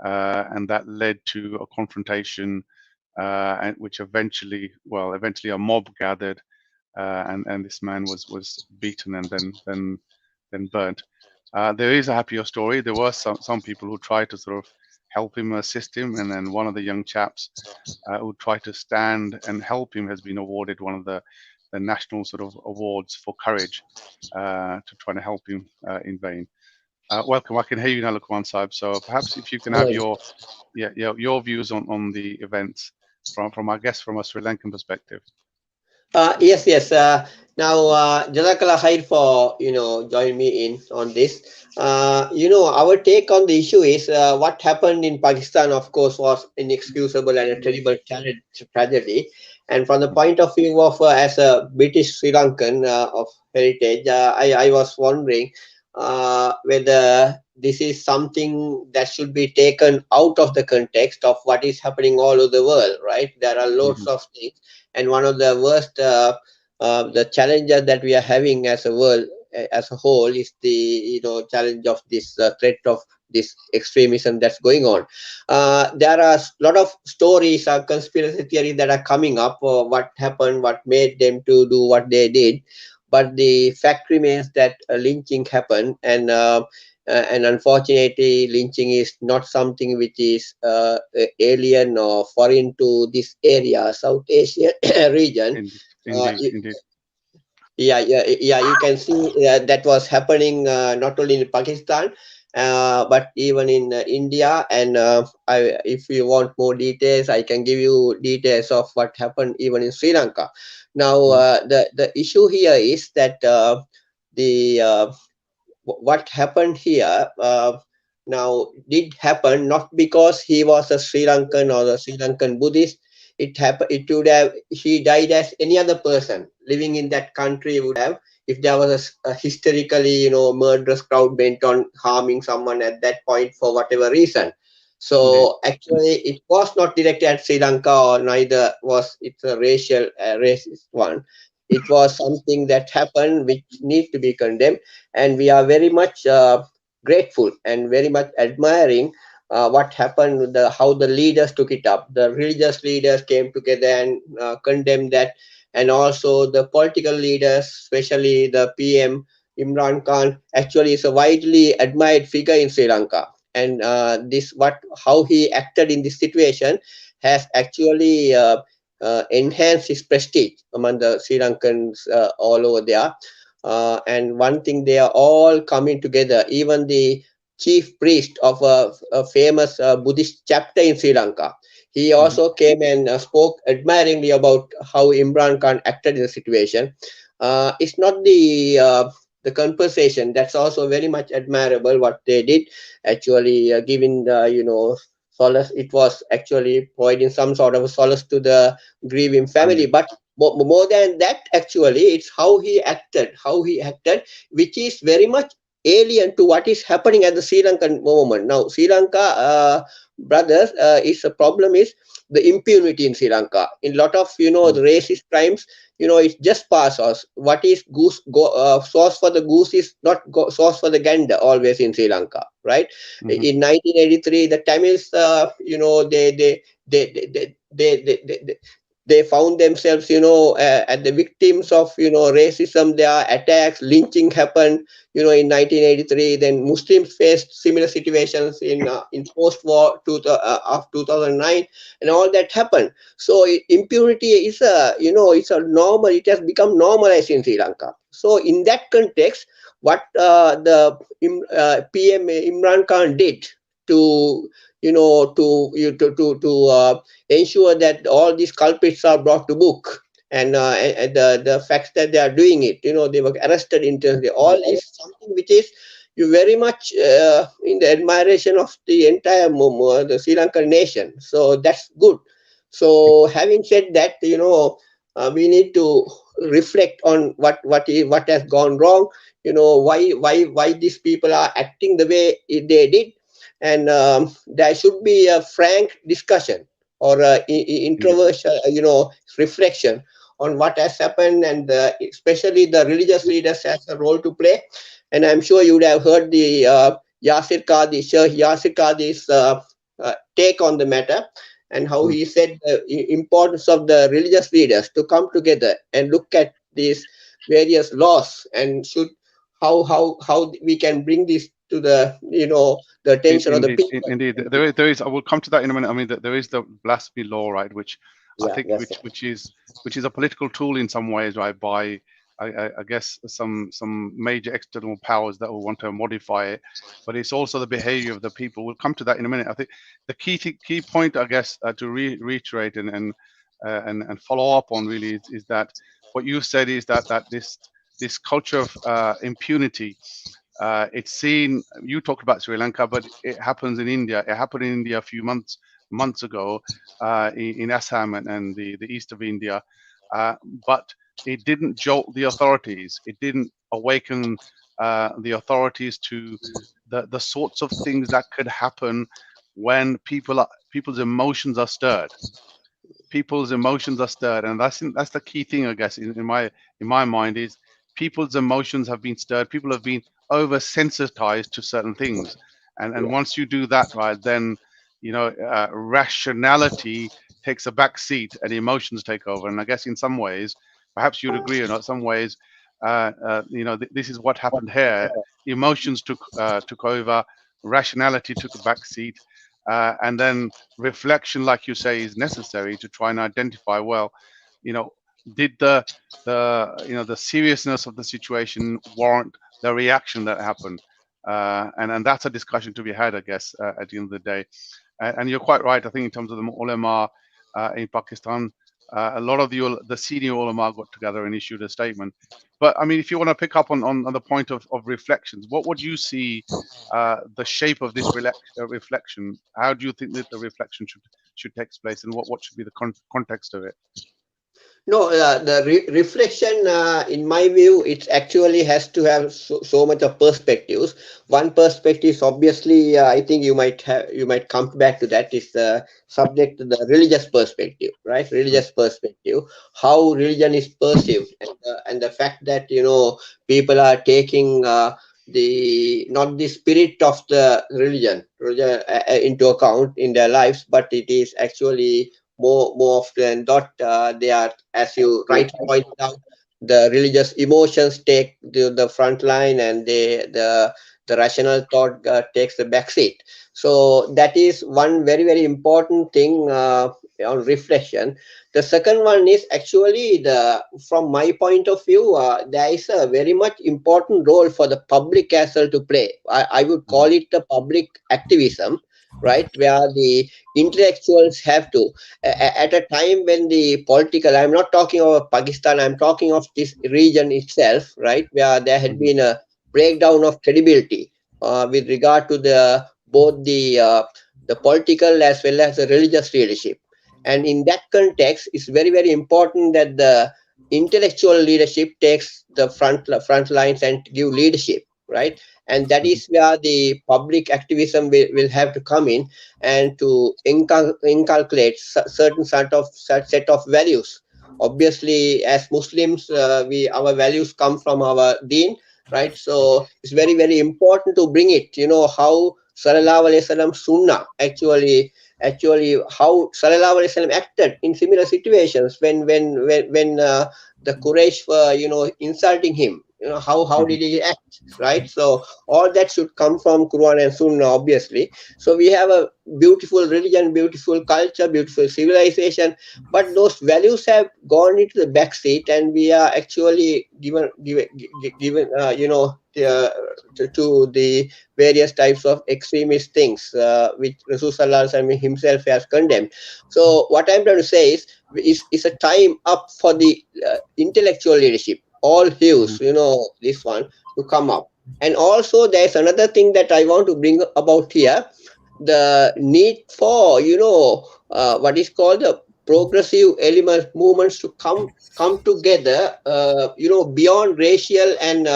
and that led to a confrontation, and which eventually a mob gathered, and this man was beaten and then burnt. There is a happier story. There were some people who tried to sort of help him, assist him, and then one of the young chaps who tried to stand and help him has been awarded one of the national sort of awards for courage to try to help him in vain. Welcome. I can hear you now, Luqman Sahib. So perhaps if you can have your views on the events from I guess from a Sri Lankan perspective. Yes. Now, Jazakallah Khair for joining me in on this. Our take on the issue is what happened in Pakistan, of course, was inexcusable and a terrible tragedy. And from the point of view of as a British Sri Lankan of heritage, I was wondering whether this is something that should be taken out of the context of what is happening all over the world, right? There are lots of things, and one of the worst the challenges that we are having as a world as a whole is the challenge of this threat of this extremism that's going on. There are a lot of stories or conspiracy theories that are coming up, what happened, what made them to do what they did. But the fact remains that lynching happened, and unfortunately, lynching is not something which is alien or foreign to this area, South Asian region. Indeed. Yeah. You can see that was happening not only in Pakistan, but even in India. And if you want more details, I can give you details of what happened even in Sri Lanka. Now, the issue here is that what happened here now did happen not because he was a Sri Lankan or a Sri Lankan Buddhist. It happened. It would have. He died as any other person living in that country would have, if there was a historically, murderous crowd bent on harming someone at that point for whatever reason. So actually, it was not directed at Sri Lanka, or neither was it a racist one. It was something that happened which needs to be condemned, and we are very much grateful and very much admiring what happened, how the leaders took it up. The religious leaders came together and condemned that, and also the political leaders, especially the PM Imran Khan, actually is a widely admired figure in Sri Lanka. And how he acted in this situation has actually enhanced his prestige among the Sri Lankans all over there. And one thing, they are all coming together. Even the chief priest of a famous Buddhist chapter in Sri Lanka, he also came and spoke admiringly about how Imran Khan acted in the situation. It's not the conversation that's also very much admirable what they did, actually giving the solace. It was actually providing some sort of a solace to the grieving family. But more than that, actually, it's how he acted, which is very much alien to what is happening at the Sri Lankan moment. Now, Sri Lanka, brothers, is a problem is the impunity in Sri Lanka. In a lot of, the racist crimes, it's just pass us. What is sauce for the goose is not sauce for the gander always in Sri Lanka, right? In 1983, the Tamils, they found themselves, at the victims of, racism. Their attacks, lynching happened, in 1983. Then Muslims faced similar situations in post-war of 2009, and all that happened. So impunity is it's a normal. It has become normalized in Sri Lanka. So in that context, what the PM Imran Khan did to ensure that all these culprits are brought to book, and the facts that they are doing it, they were arrested internally. All is something which is very much in the admiration of the entire the Sri Lankan nation. So that's good. So having said that, we need to reflect on what has gone wrong. Why these people are acting the way they did. And there should be a frank discussion or introversion, reflection on what has happened, and especially the religious leaders has a role to play. And I'm sure you would have heard the Yasir Qadhi's take on the matter, and how he said the importance of the religious leaders to come together and look at these various laws, and how we can bring this to the the attention of the people. Indeed, there is. I will come to that in a minute. I mean, there is the blasphemy law, right? Which I think, which is a political tool in some ways, right? By I guess some major external powers that will want to modify it, but it's also the behavior of the people. We'll come to that in a minute. I think the key point, I guess, to reiterate and follow up on really is that what you said is that this culture of impunity. It's seen. You talked about Sri Lanka, but it happens in India. It happened in India a few months ago in Assam and the east of India, but it didn't jolt the authorities. It didn't awaken the authorities to the sorts of things that could happen when people's emotions are stirred. People's emotions are stirred, and that's the key thing, I guess, in my mind, is people's emotions have been stirred. People have been oversensitized to certain things, and once you do that, right, then rationality takes a back seat and emotions take over. And I guess in some ways, perhaps you'd agree or not, some ways this is what happened here. Emotions took over, rationality took a back seat, and then reflection, like you say, is necessary to try and identify, well, did the seriousness of the situation warrant the reaction that happened? And that's a discussion to be had, I guess, at the end of the day. And you're quite right. I think in terms of the ulama in Pakistan, a lot of the senior ulama got together and issued a statement. But I mean, if you want to pick up on the point of reflections, what would you see the shape of this reflection? How do you think that the reflection should take place, and what should be the context of it? No, the reflection, in my view, it actually has to have so much of perspectives. One perspective is obviously, I think you might come back to that, is the subject to the religious perspective, right? Religious perspective, how religion is perceived, and the fact that people are taking not the spirit of the religion into account in their lives, but it is actually more often than not, they are, as you rightly pointed out, the religious emotions take the front line, and the rational thought takes the back seat. So that is one very, very important thing on reflection. The second one is actually, from my point of view, there is a very much important role for the public as well to play. I would call it the public activism, right, where the intellectuals have to, at a time when the political, I'm not talking about Pakistan, I'm talking of this region itself, right, where there had been a breakdown of credibility with regard to both the political as well as the religious leadership. And in that context, it's very, very important that the intellectual leadership takes the front lines and give leadership, right? And that is where the public activism will have to come in and to inculcate certain set of values. Obviously, as Muslims, our values come from our deen, right? So it's very, very important to bring it, how Sallallahu Alaihi Wasallam Sunnah actually how Sallallahu Alaihi Wasallam acted in similar situations when the Quraysh were, insulting him. How did he act, right? So all that should come from Quran and Sunnah, obviously. So we have a beautiful religion, beautiful culture, beautiful civilization, but those values have gone into the backseat, and we are actually given to the various types of extremist things, which Rasul Sallallahu Alaihi Wasallam himself has condemned. So what I'm trying to say is a time up for the intellectual leadership, all hues, this one, to come up. And also there's another thing that I want to bring about here, the need for, what is called the progressive element movements to come together, beyond racial and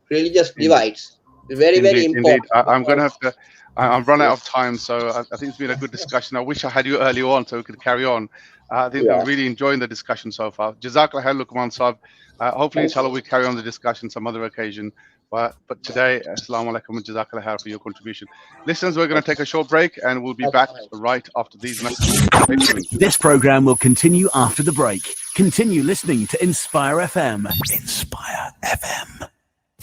religious divides. Very, very important. I'm going to have to, I'm running out of time, so I think it's been a good discussion. I wish I had you earlier on so we could carry on. I think I'm really enjoying the discussion so far. Jazakallah khair, Luqman Saab. Hopefully, inshallah, we carry on the discussion some other occasion. But today, assalamu alaikum and jazakallah khair for your contribution. Listeners, we're going to take a short break and we'll be back right after these messages. This program will continue after the break. Continue listening to Inspire FM. Inspire FM.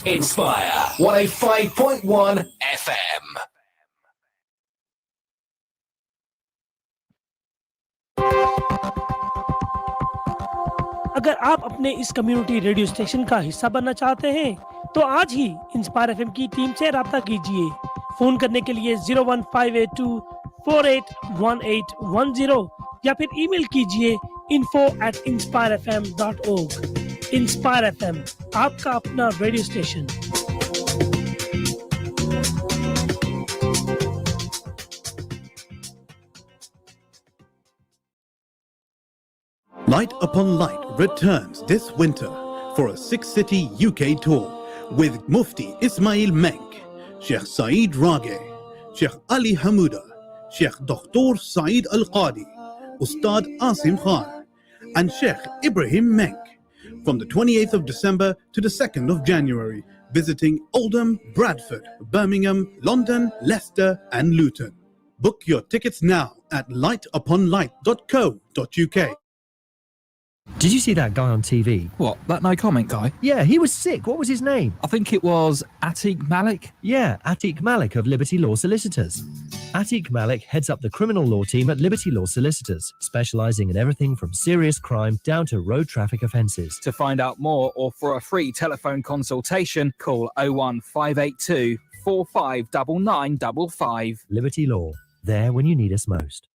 Inspire 105.1 FM. अगर आप अपने इस community radio station का हिस्सा बनना चाहते हैं तो आज ही इंस्पायर एफएम की टीम से राब्ता कीजिए। फोन करने के लिए 01582481810 या फिर ईमेल कीजिए info@inspirefm.org। इंस्पायर एफएम, आपका अपना radio station. Light Upon Light returns this winter for a 6-city UK tour with Mufti Ismail Menk, Sheikh Saeed Rage, Sheikh Ali Hamouda, Sheikh Dr. Saeed Al-Qadi, Ustad Asim Khan, and Sheikh Ibrahim Menk from the 28th of December to the 2nd of January, visiting Oldham, Bradford, Birmingham, London, Leicester, and Luton. Book your tickets now at lightuponlight.co.uk. Did you see that guy on TV? What, that no comment guy? Yeah, he was sick. What was his name? I think it was Atiq Malik. Yeah, Atiq Malik of Liberty Law Solicitors. Atiq Malik heads up the criminal law team at Liberty Law Solicitors, specialising in everything from serious crime down to road traffic offences. To find out more or for a free telephone consultation, call 01582 459955. Liberty Law, there when you need us most.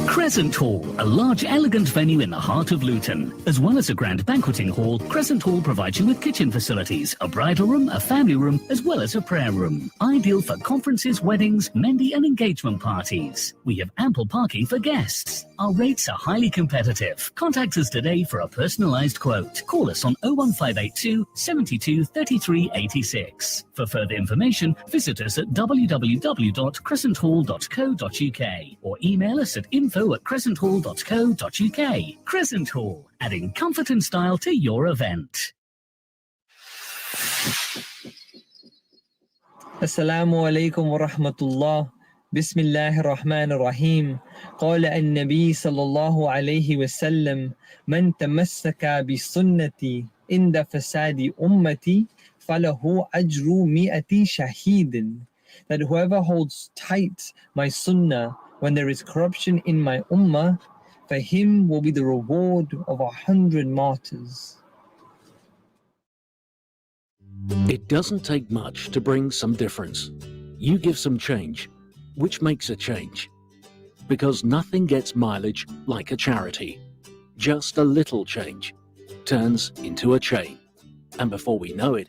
Crescent Hall, a large, elegant venue in the heart of Luton. As well as a grand banqueting hall, Crescent Hall provides you with kitchen facilities, a bridal room, a family room, as well as a prayer room. Ideal for conferences, weddings, mehndi and engagement parties. We have ample parking for guests. Our rates are highly competitive. Contact us today for a personalised quote. Call us on 01582 72 33 86. For further information, visit us at www.crescenthall.co.uk or email us at info@crescenthall.co.uk. Crescent Hall, adding comfort and style to your event. Assalamu alaikum wa rahmatullah. Bismillahir Rahmanir Rahim. قال النبي صلى الله عليه وسلم من تمسك بسنتي عند فساد أمتي فله أجر 100 شهيد. That whoever holds tight my sunnah when there is corruption in my ummah, for him will be the reward of 100 martyrs. It doesn't take much to bring some difference. You give some change, which makes a change. Because nothing gets mileage like a charity. Just a little change turns into a chain. And before we know it,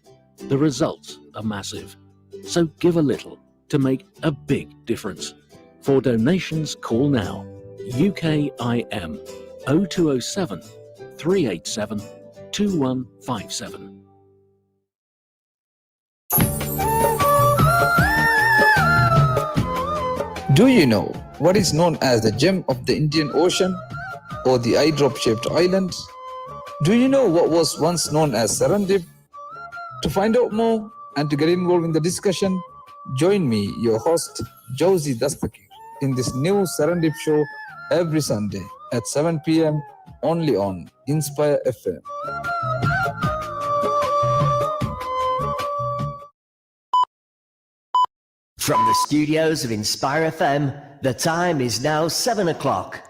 the results are massive. So give a little to make a big difference. For donations, call now UKIM 0207 387 2157. Do you know what is known as the gem of the Indian Ocean or the eyedrop-shaped islands? Do you know what was once known as Serendip? To find out more and to get involved in the discussion, join me, your host, Josie Dastakir, in this new Serendip show every Sunday at 7 p.m. only on Inspire FM. From the studios of Inspire FM, the time is now 7 o'clock.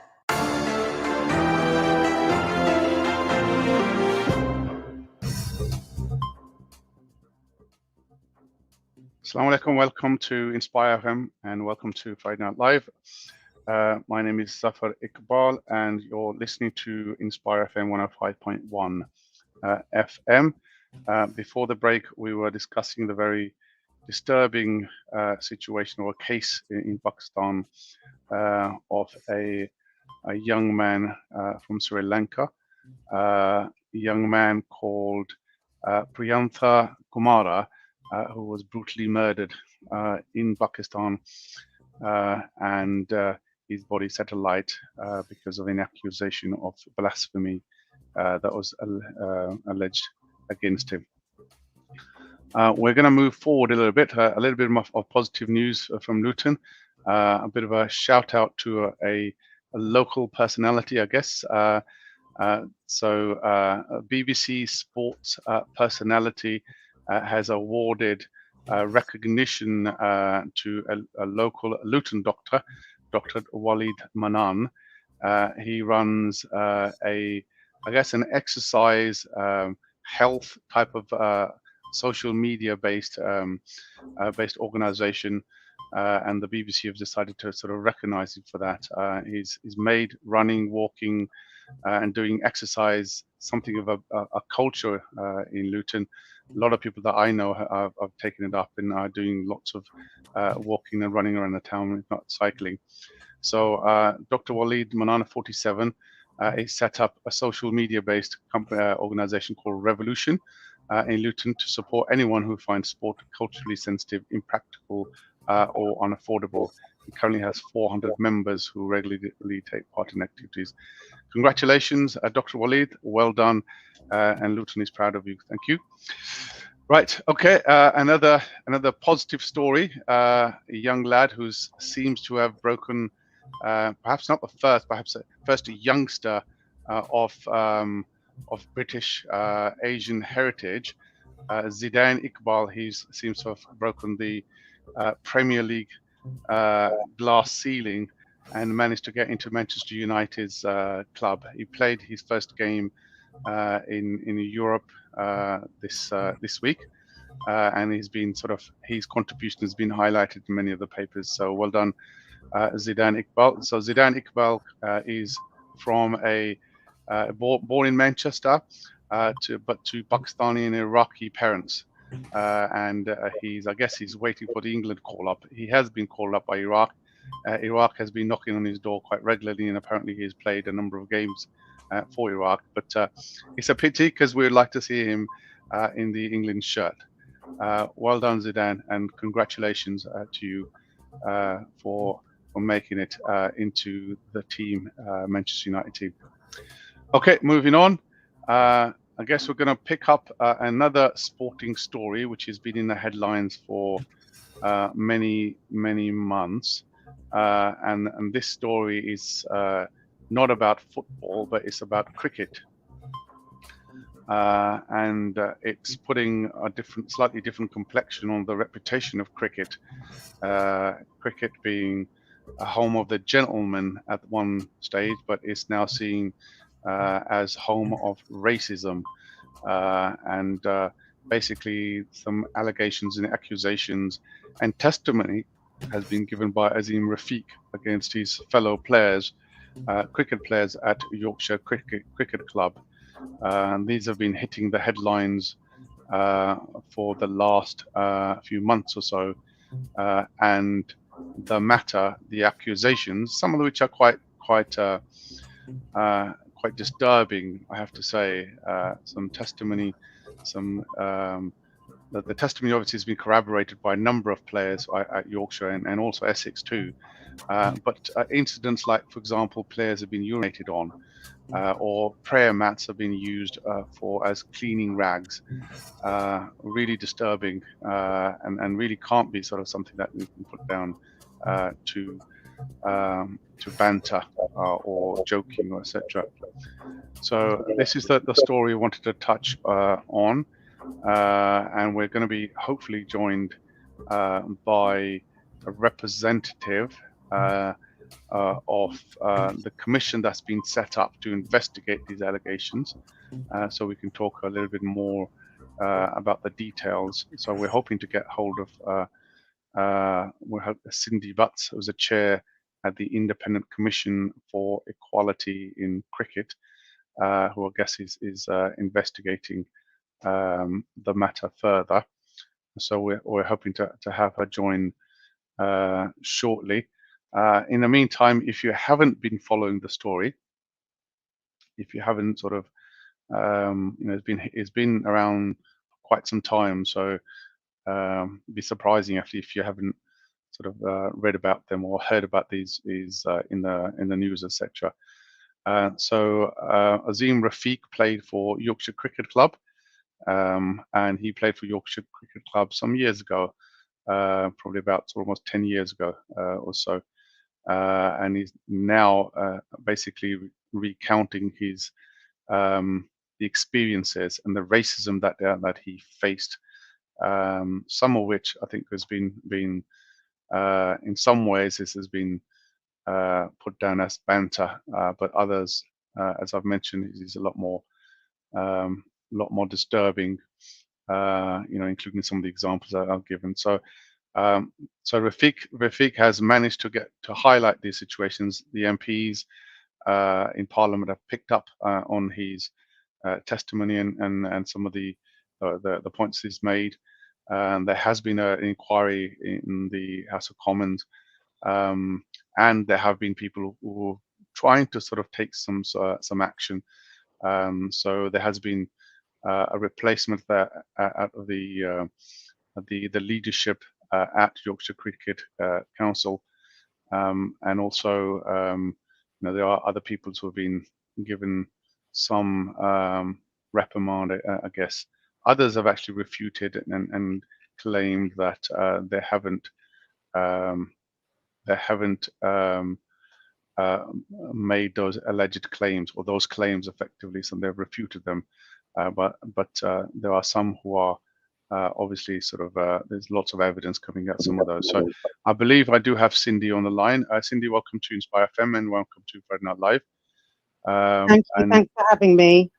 Assalamu alaikum, welcome to Inspire FM and welcome to Friday Night Live. My name is Zafar Iqbal and you're listening to Inspire FM 105.1 FM. Before the break, we were discussing the very disturbing situation or case in Pakistan of a young man from Sri Lanka, a young man called Priyantha Kumara, who was brutally murdered in Pakistan, and his body set alight because of an accusation of blasphemy that was alleged against him. We're going to move forward a little bit of positive news from Luton. A bit of a shout out to a local personality, I guess. So BBC Sports personality has awarded recognition to a local Luton doctor, Dr. Walid Manan. He runs an exercise health type of social media based organization, and the BBC have decided to sort of recognize him for that. He's made running, walking, and doing exercise something of a culture in Luton. A lot of people that I know have taken it up and are doing lots of walking and running around the town, if not cycling. So Dr. Walid Manan, 47, he set up a social media-based organization called Revolution in Luton to support anyone who finds sport culturally sensitive, impractical, or unaffordable. He currently has 400 members who regularly take part in activities. Congratulations, Dr. Walid. Well done, and Luton is proud of you. Thank you. Right. Okay. Another positive story. A young lad who seems to have broken, perhaps not the first, perhaps the first youngster of British Asian heritage, Zidane Iqbal. He seems to have broken the Premier League glass ceiling and managed to get into Manchester United's club. He played his first game in Europe this week, and his contribution has been highlighted in many of the papers. So well done, Zidane Iqbal. So Zidane Iqbal is from born in Manchester, to Pakistani and Iraqi parents, and I guess he's waiting for the England call up. He has been called up by Iraq. Iraq has been knocking on his door quite regularly, and apparently he's played a number of games for Iraq. But it's a pity because we'd like to see him in the England shirt. Well done, Zidane, and congratulations to you for making it into the team, Manchester United team. Okay, moving on. I guess we're going to pick up another sporting story which has been in the headlines for many months, and this story is not about football, but it's about cricket, and it's putting a slightly different complexion on the reputation of cricket. Cricket being a home of the gentleman at one stage, but it's now seen as home of racism, and basically some allegations and accusations and testimony has been given by Azim Rafiq against his fellow players, cricket players at Yorkshire Cricket Club. And these have been hitting the headlines for the last few months or so, and the accusations, some of which are quite quite disturbing, I have to say. Some testimony, the testimony obviously has been corroborated by a number of players at Yorkshire and also Essex too. But incidents like, for example, players have been urinated on, or prayer mats have been used as cleaning rags. Really disturbing, and really can't be sort of something that we can put down to banter or joking or etc. So this is the story we wanted to touch on, and we're going to be hopefully joined by a representative of the commission that's been set up to investigate these allegations, so we can talk a little bit more about the details. So we're hoping to get hold of Cindy Butts, who's a chair at the Independent Commission for Equality in Cricket, who I guess is investigating the matter further. So we're hoping to have her join shortly. In the meantime, if you haven't been following the story, if you haven't sort of, it's been around quite some time, so it'd be surprising actually if you haven't sort of read about them or heard about these in the news, etc. So Azim Rafiq played for Yorkshire Cricket Club, and he played for Yorkshire Cricket Club some years ago, probably about almost 10 years ago or so. And he's now basically recounting his the experiences and the racism that he faced, some of which I think has been in some ways this has been put down as banter, but others, as I've mentioned, is a lot more disturbing, including some of the examples that I've given. So Rafiq has managed to highlight these situations. The MPs in Parliament have picked up on his testimony and some of the points he's made. There has been an inquiry in the House of Commons, and there have been people who are trying to sort of take some action. So there has been a replacement there out of the leadership at Yorkshire Cricket Council, and also there are other people who have been given some reprimand, I guess. Others have actually refuted and claimed that they haven't made those alleged claims, or those claims effectively, so they've refuted them. But there are some who are obviously sort of there's lots of evidence coming out some of those. So I believe I do have Cindy on the line. Cindy, welcome to Inspire FM and welcome to Friday Night Live. Thanks for having me.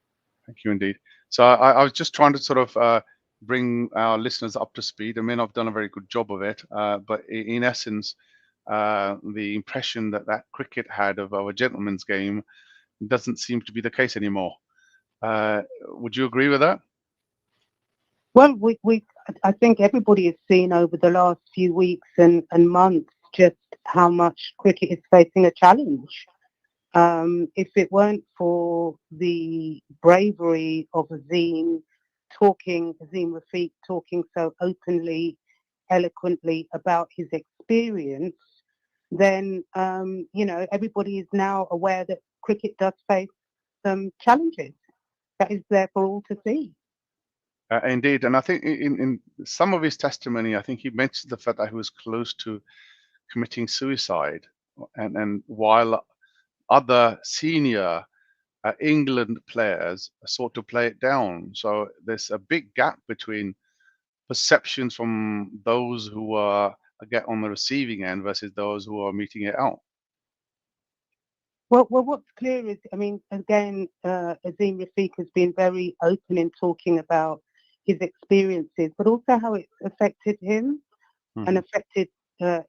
Thank you indeed. So I was just trying to sort of bring our listeners up to speed. I mean, I've done a very good job of it, but in essence, the impression that cricket had of our gentleman's game doesn't seem to be the case anymore. Would you agree with that? Well, I think everybody has seen over the last few weeks and months just how much cricket is facing a challenge. If it weren't for the bravery of Azim Rafiq talking so openly, eloquently about his experience, then everybody is now aware that cricket does face some challenges. That is there for all to see. Indeed, and I think in some of his testimony, I think he mentioned the fact that he was close to committing suicide, and while other senior England players sought to play it down. So there's a big gap between perceptions from those who are on the receiving end versus those who are meeting it out. Well, what's clear is, I mean, again, Azim Rafiq has been very open in talking about his experiences, but also how it's affected him and affected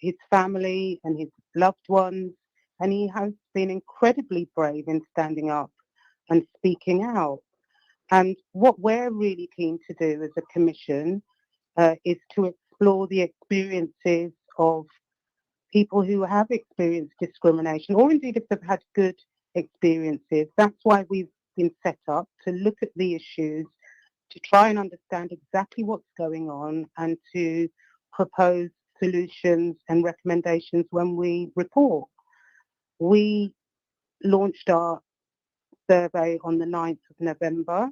his family and his loved ones. And he has been incredibly brave in standing up and speaking out. And what we're really keen to do as a commission is to explore the experiences of people who have experienced discrimination, or indeed if they've had good experiences. That's why we've been set up to look at the issues, to try and understand exactly what's going on, and to propose solutions and recommendations when we report. We launched our survey on the 9th of November.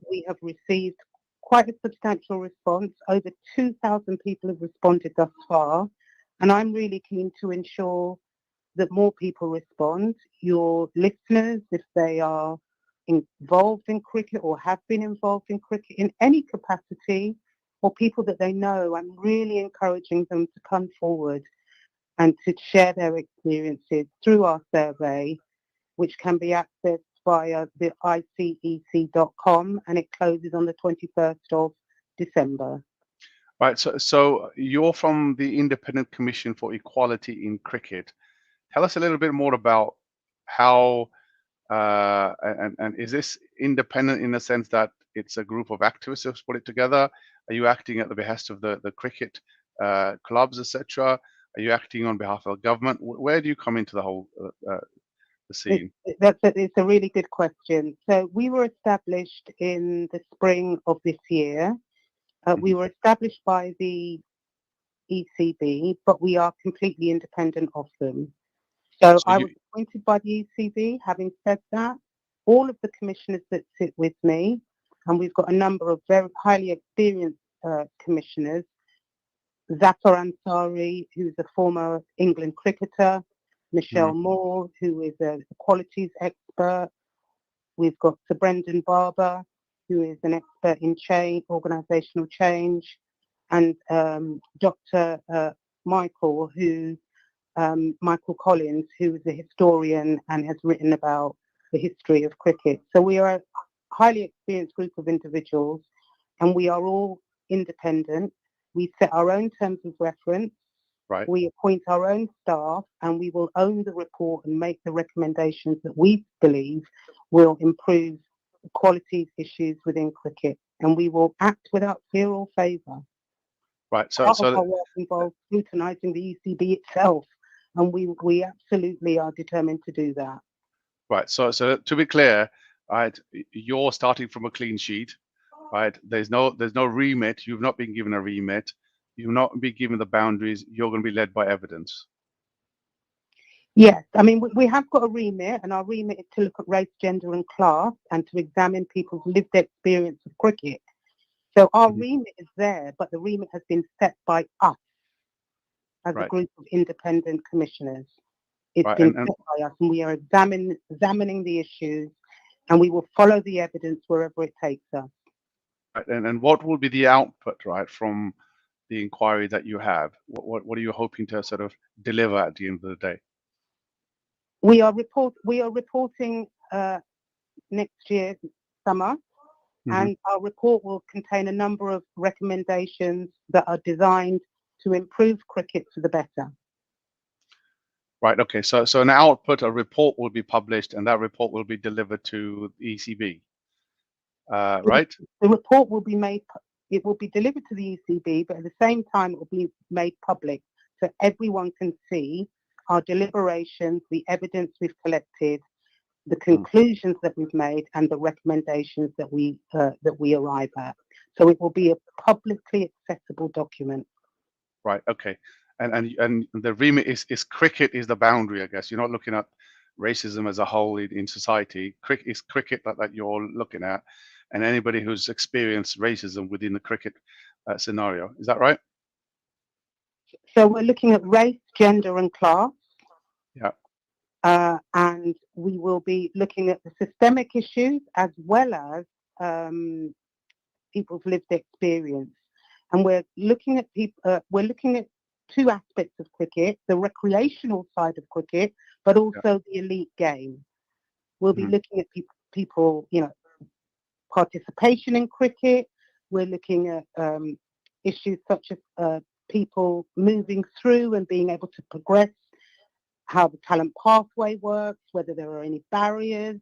We have received quite a substantial response. Over 2,000 people have responded thus far, and I'm really keen to ensure that more people respond. Your listeners, if they are involved in cricket or have been involved in cricket in any capacity, or people that they know, I'm really encouraging them to come forward and to share their experiences through our survey, which can be accessed via the icec.com, and it closes on the 21st of December. Right, so you're from the Independent Commission for Equality in Cricket. Tell us a little bit more about how, and is this independent in the sense that it's a group of activists who've put it together? Are you acting at the behest of the cricket clubs, etc.? Are you acting on behalf of the government? Where do you come into the whole the scene? It's a really good question. So we were established in the spring of this year. We were established by the ECB, but we are completely independent of them. So I was appointed by the ECB. Having said that, all of the commissioners that sit with me, and we've got a number of very highly experienced commissioners, Zafar Ansari, who's a former England cricketer, Michelle Moore, who is a equalities expert. We've got Sir Brendan Barber, who is an expert in organisational change, and Dr. Michael Collins, who is a historian and has written about the history of cricket. So we are a highly experienced group of individuals, and we are all independent. We set our own terms of reference. Right. We appoint our own staff, and we will own the report and make the recommendations that we believe will improve equality issues within cricket. And we will act without fear or favour. Right. Part of our work involves scrutinising the ECB itself, and we absolutely are determined to do that. Right. So to be clear, right, you're starting from a clean sheet, right? There's no remit. You've not been given a remit. You've not been given the boundaries. You're going to be led by evidence. Yes, I mean, we have got a remit, and our remit is to look at race, gender and class, and to examine people's lived experience of cricket. So our remit is there, but the remit has been set by us as a group of independent commissioners. It's been set by us, and we are examining the issues, and we will follow the evidence wherever it takes us. Right. And what will be the output, right, from the inquiry that you have? What are you hoping to sort of deliver at the end of the day? We are reporting next year summer, and our report will contain a number of recommendations that are designed to improve cricket for the better. Right. Okay. So an output, a report will be published, and that report will be delivered to the ECB. Right. The report will be made. It will be delivered to the ECB, but at the same time, it will be made public so everyone can see our deliberations, the evidence we've collected, the conclusions that we've made, and the recommendations that we arrive at. So it will be a publicly accessible document. Right. Okay. And the remit is cricket is the boundary, I guess. You're not looking at racism as a whole in society. Cricket is cricket that you're looking at, and anybody who's experienced racism within the cricket scenario. Is that right? So we're looking at race, gender, and class. Yeah. And we will be looking at the systemic issues as well as people's lived experience. And we're looking at two aspects of cricket: the recreational side of cricket, but also the elite game. We'll be looking at people, participation in cricket. We're looking at issues such as people moving through and being able to progress, how the talent pathway works, whether there are any barriers.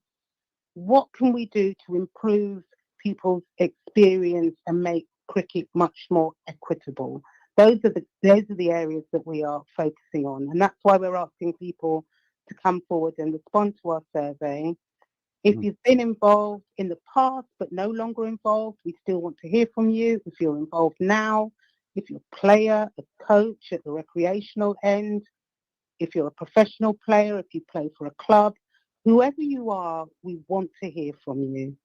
What can we do to improve people's experience and make cricket much more equitable? those are the areas that we are focusing on, and that's why we're asking people to come forward and respond to our survey. If you've been involved in the past but no longer involved, we still want to hear from you. If you're involved now, if you're a player, a coach at the recreational end, if you're a professional player, if you play for a club, whoever you are, we want to hear from you.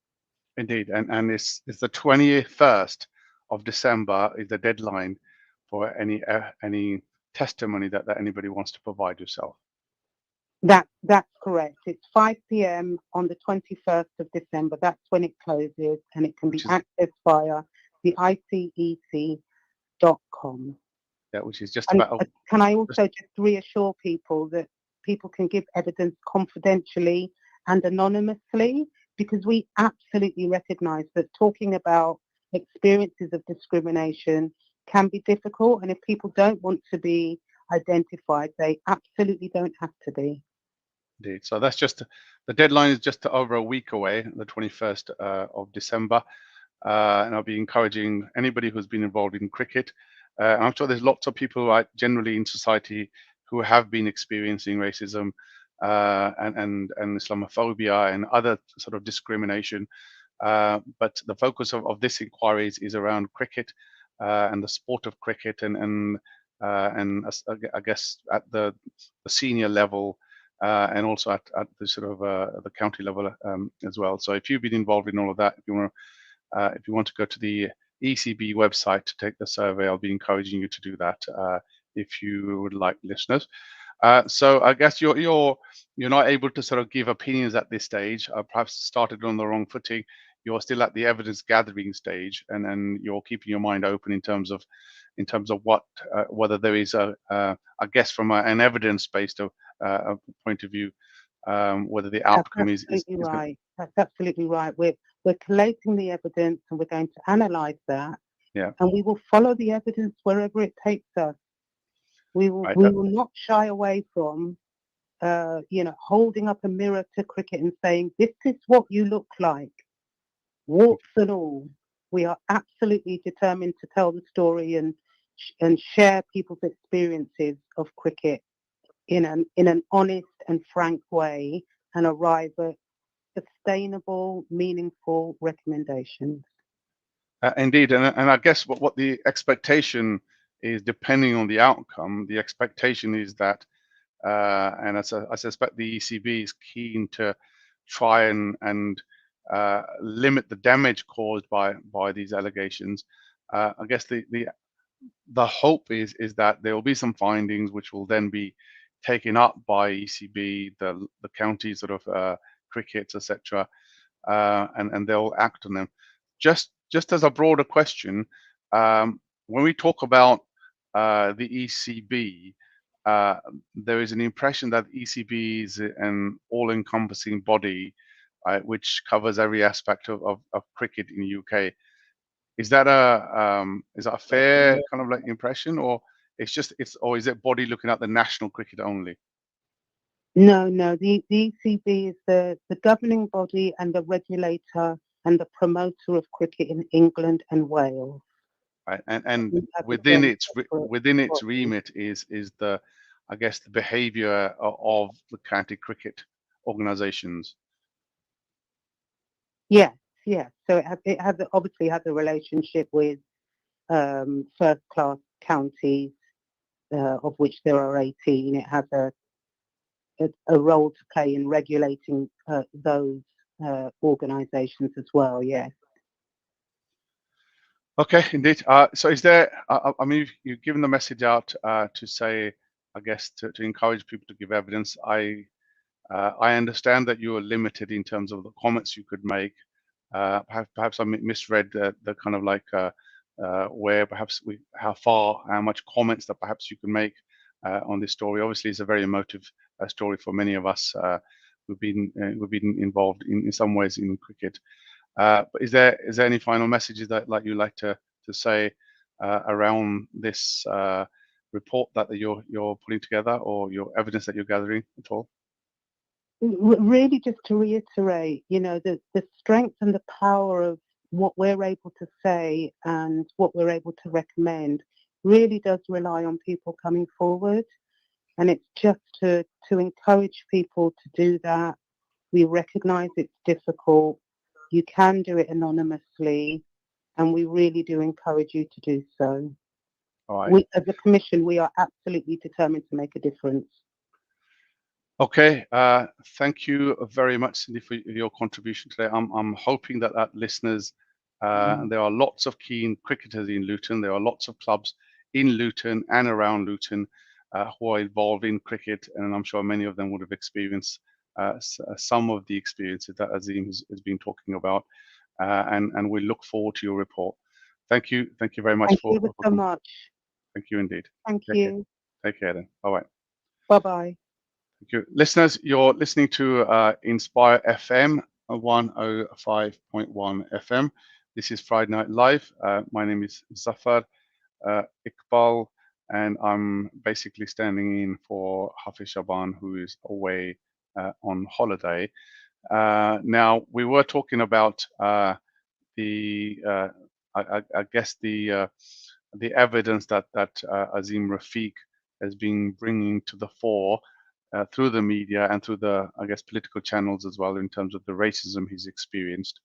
Indeed, and it's the 21st of December is the deadline for any testimony that anybody wants to provide yourself. That's correct. It's 5 p.m. on the 21st of December. That's when it closes, and it can be accessed via the icec.com. Yeah, which is just about. Can I also just reassure people that people can give evidence confidentially and anonymously, because we absolutely recognise that talking about experiences of discrimination can be difficult, and if people don't want to be identified, they absolutely don't have to be. Indeed. So that's just the deadline is just over a week away, the 21st of December, and I'll be encouraging anybody who's been involved in cricket. I'm sure there's lots of people generally in society who have been experiencing racism and Islamophobia and other sort of discrimination. But the focus of this inquiry is around cricket and the sport of cricket, and I guess at the senior level. And also at the sort of the county level as well. So if you've been involved in all of that, if you want to go to the ECB website to take the survey, I'll be encouraging you to do that if you would like, listeners. So I guess you're not able to sort of give opinions at this stage. Perhaps started on the wrong footing. You're still at the evidence gathering stage, and you're keeping your mind open in terms of what whether there is I guess from an evidence-based point of view, whether the outcome is right. That's absolutely right. We're collating the evidence, and we're going to analyse that. Yeah. And we will follow the evidence wherever it takes us. We will not shy away from holding up a mirror to cricket and saying, this is what you look like, warts and all. We are absolutely determined to tell the story and share people's experiences of cricket in an honest and frank way, and arrive at sustainable, meaningful recommendations. Indeed, and I guess what the expectation is, depending on the outcome, the expectation is that, and I suspect the ECB is keen to try and limit the damage caused by these allegations. I guess the hope is that there will be some findings which will then be taken up by ECB, the county sort of crickets, etc., and they'll act on them. Just as a broader question, when we talk about the ECB, there is an impression that ECB is an all-encompassing body which covers every aspect of cricket in the UK. Is that a fair kind of like impression, or is it body looking at the national cricket only? No. The ECB is the governing body and the regulator and the promoter of cricket in England and Wales. Right, and within its remit is the, I guess, the behaviour of the county cricket organisations. Yes. So it obviously has a relationship with first class counties, of which there are 18. It has a role to play in regulating those organisations as well. Yes. Okay, indeed. So is there, I mean, you've given the message out to say, I guess, to encourage people to give evidence. I understand that you are limited in terms of the comments you could make. Perhaps I misread the kind of like where perhaps how much comments that perhaps you can make on this story. Obviously, it's a very emotive story for many of us who've been involved in some ways in cricket. But is there any final messages that you'd like to say around this report that you're putting together, or your evidence that you're gathering at all? Really, just to reiterate, the strength and the power of what we're able to say and what we're able to recommend really does rely on people coming forward. And it's just to encourage people to do that. We recognise it's difficult. You can do it anonymously, and we really do encourage you to do so. All right. We, as a commission, we are absolutely determined to make a difference. Okay, thank you very much, Cindy, for your contribution today. I'm hoping that listeners, there are lots of keen cricketers in Luton. There are lots of clubs in Luton and around Luton who are involved in cricket, and I'm sure many of them would have experienced some of the experiences that Azim has been talking about, and we look forward to your report. Thank you very much. Thank you so much. Thank you indeed. Thank you. Take care then. All right. Bye-bye. Thank you. Listeners, you're listening to Inspire FM 105.1 FM. This is Friday Night Live. My name is Zafar Iqbal, and I'm basically standing in for Hafiz Shaban, who is away on holiday. Now, we were talking about I guess the evidence that Azim Rafiq has been bringing to the fore through the media and through the, I guess, political channels as well, in terms of the racism he's experienced.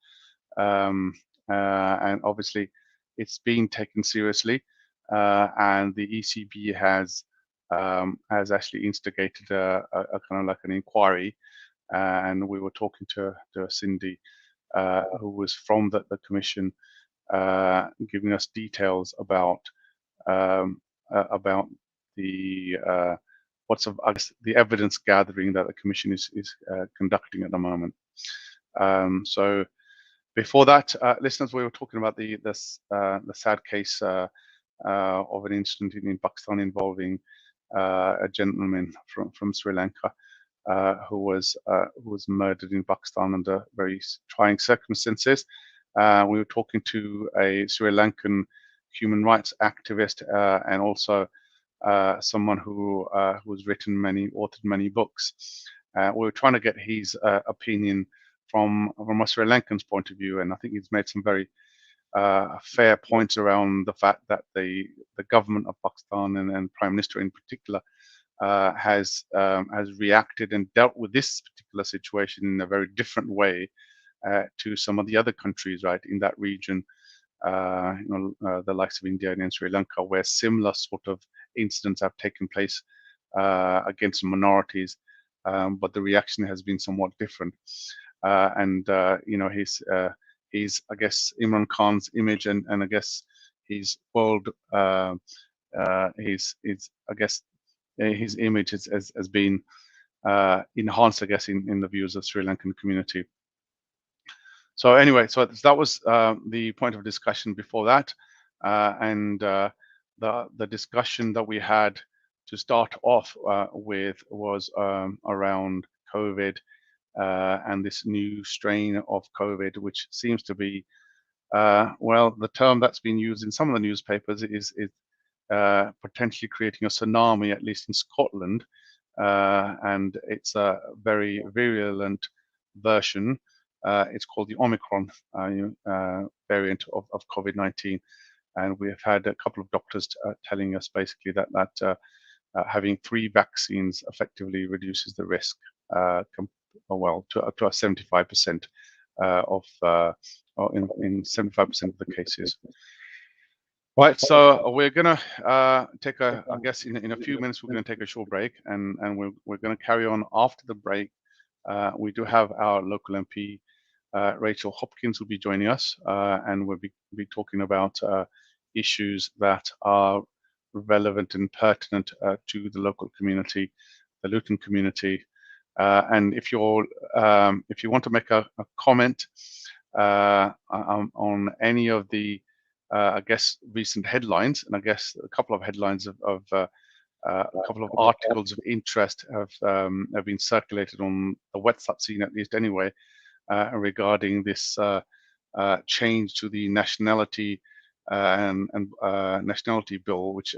And obviously, it's being taken seriously, and the ECB has actually instigated a kind of like an inquiry. And we were talking to Cindy, who was from the commission, giving us details about the the evidence gathering that the commission is conducting at the moment. So before that, listeners, we were talking about the sad case of an incident in Pakistan involving a gentleman from Sri Lanka who was murdered in Pakistan under very trying circumstances. We were talking to a Sri Lankan human rights activist and also someone who has authored many books. We were trying to get his opinion from a Sri Lankan's point of view, and I think he's made some very fair points around the fact that the government of Pakistan and Prime Minister in particular has reacted and dealt with this particular situation in a very different way to some of the other countries, right, in that region. The likes of India and Sri Lanka, where similar sort of incidents have taken place against minorities, but the reaction has been somewhat different. His I guess Imran Khan's image and I guess his world, his I guess his image has been enhanced, I guess, in the views of Sri Lankan community. So anyway, so that was the point of discussion before that, and the discussion that we had to start off with was around COVID and this new strain of COVID, which seems to be, well, the term that's been used in some of the newspapers is potentially creating a tsunami, at least in Scotland, and it's a very virulent version. It's called the Omicron variant of COVID-19, and we have had a couple of doctors telling us basically that having 3 vaccines effectively reduces the risk, well, to up to 75% in 75% of the cases. Right, so we're gonna take I guess in a few minutes we're gonna take a short break, and we're gonna carry on after the break. We do have our local MP, Rachel Hopkins, will be joining us, and we'll be talking about issues that are relevant and pertinent to the local community, the Luton community. And if you want to make a comment on any of the I guess recent headlines, and I guess a couple of headlines of a couple of articles of interest have been circulated on the WhatsApp scene, at least anyway, regarding this change to the nationality and nationality bill, which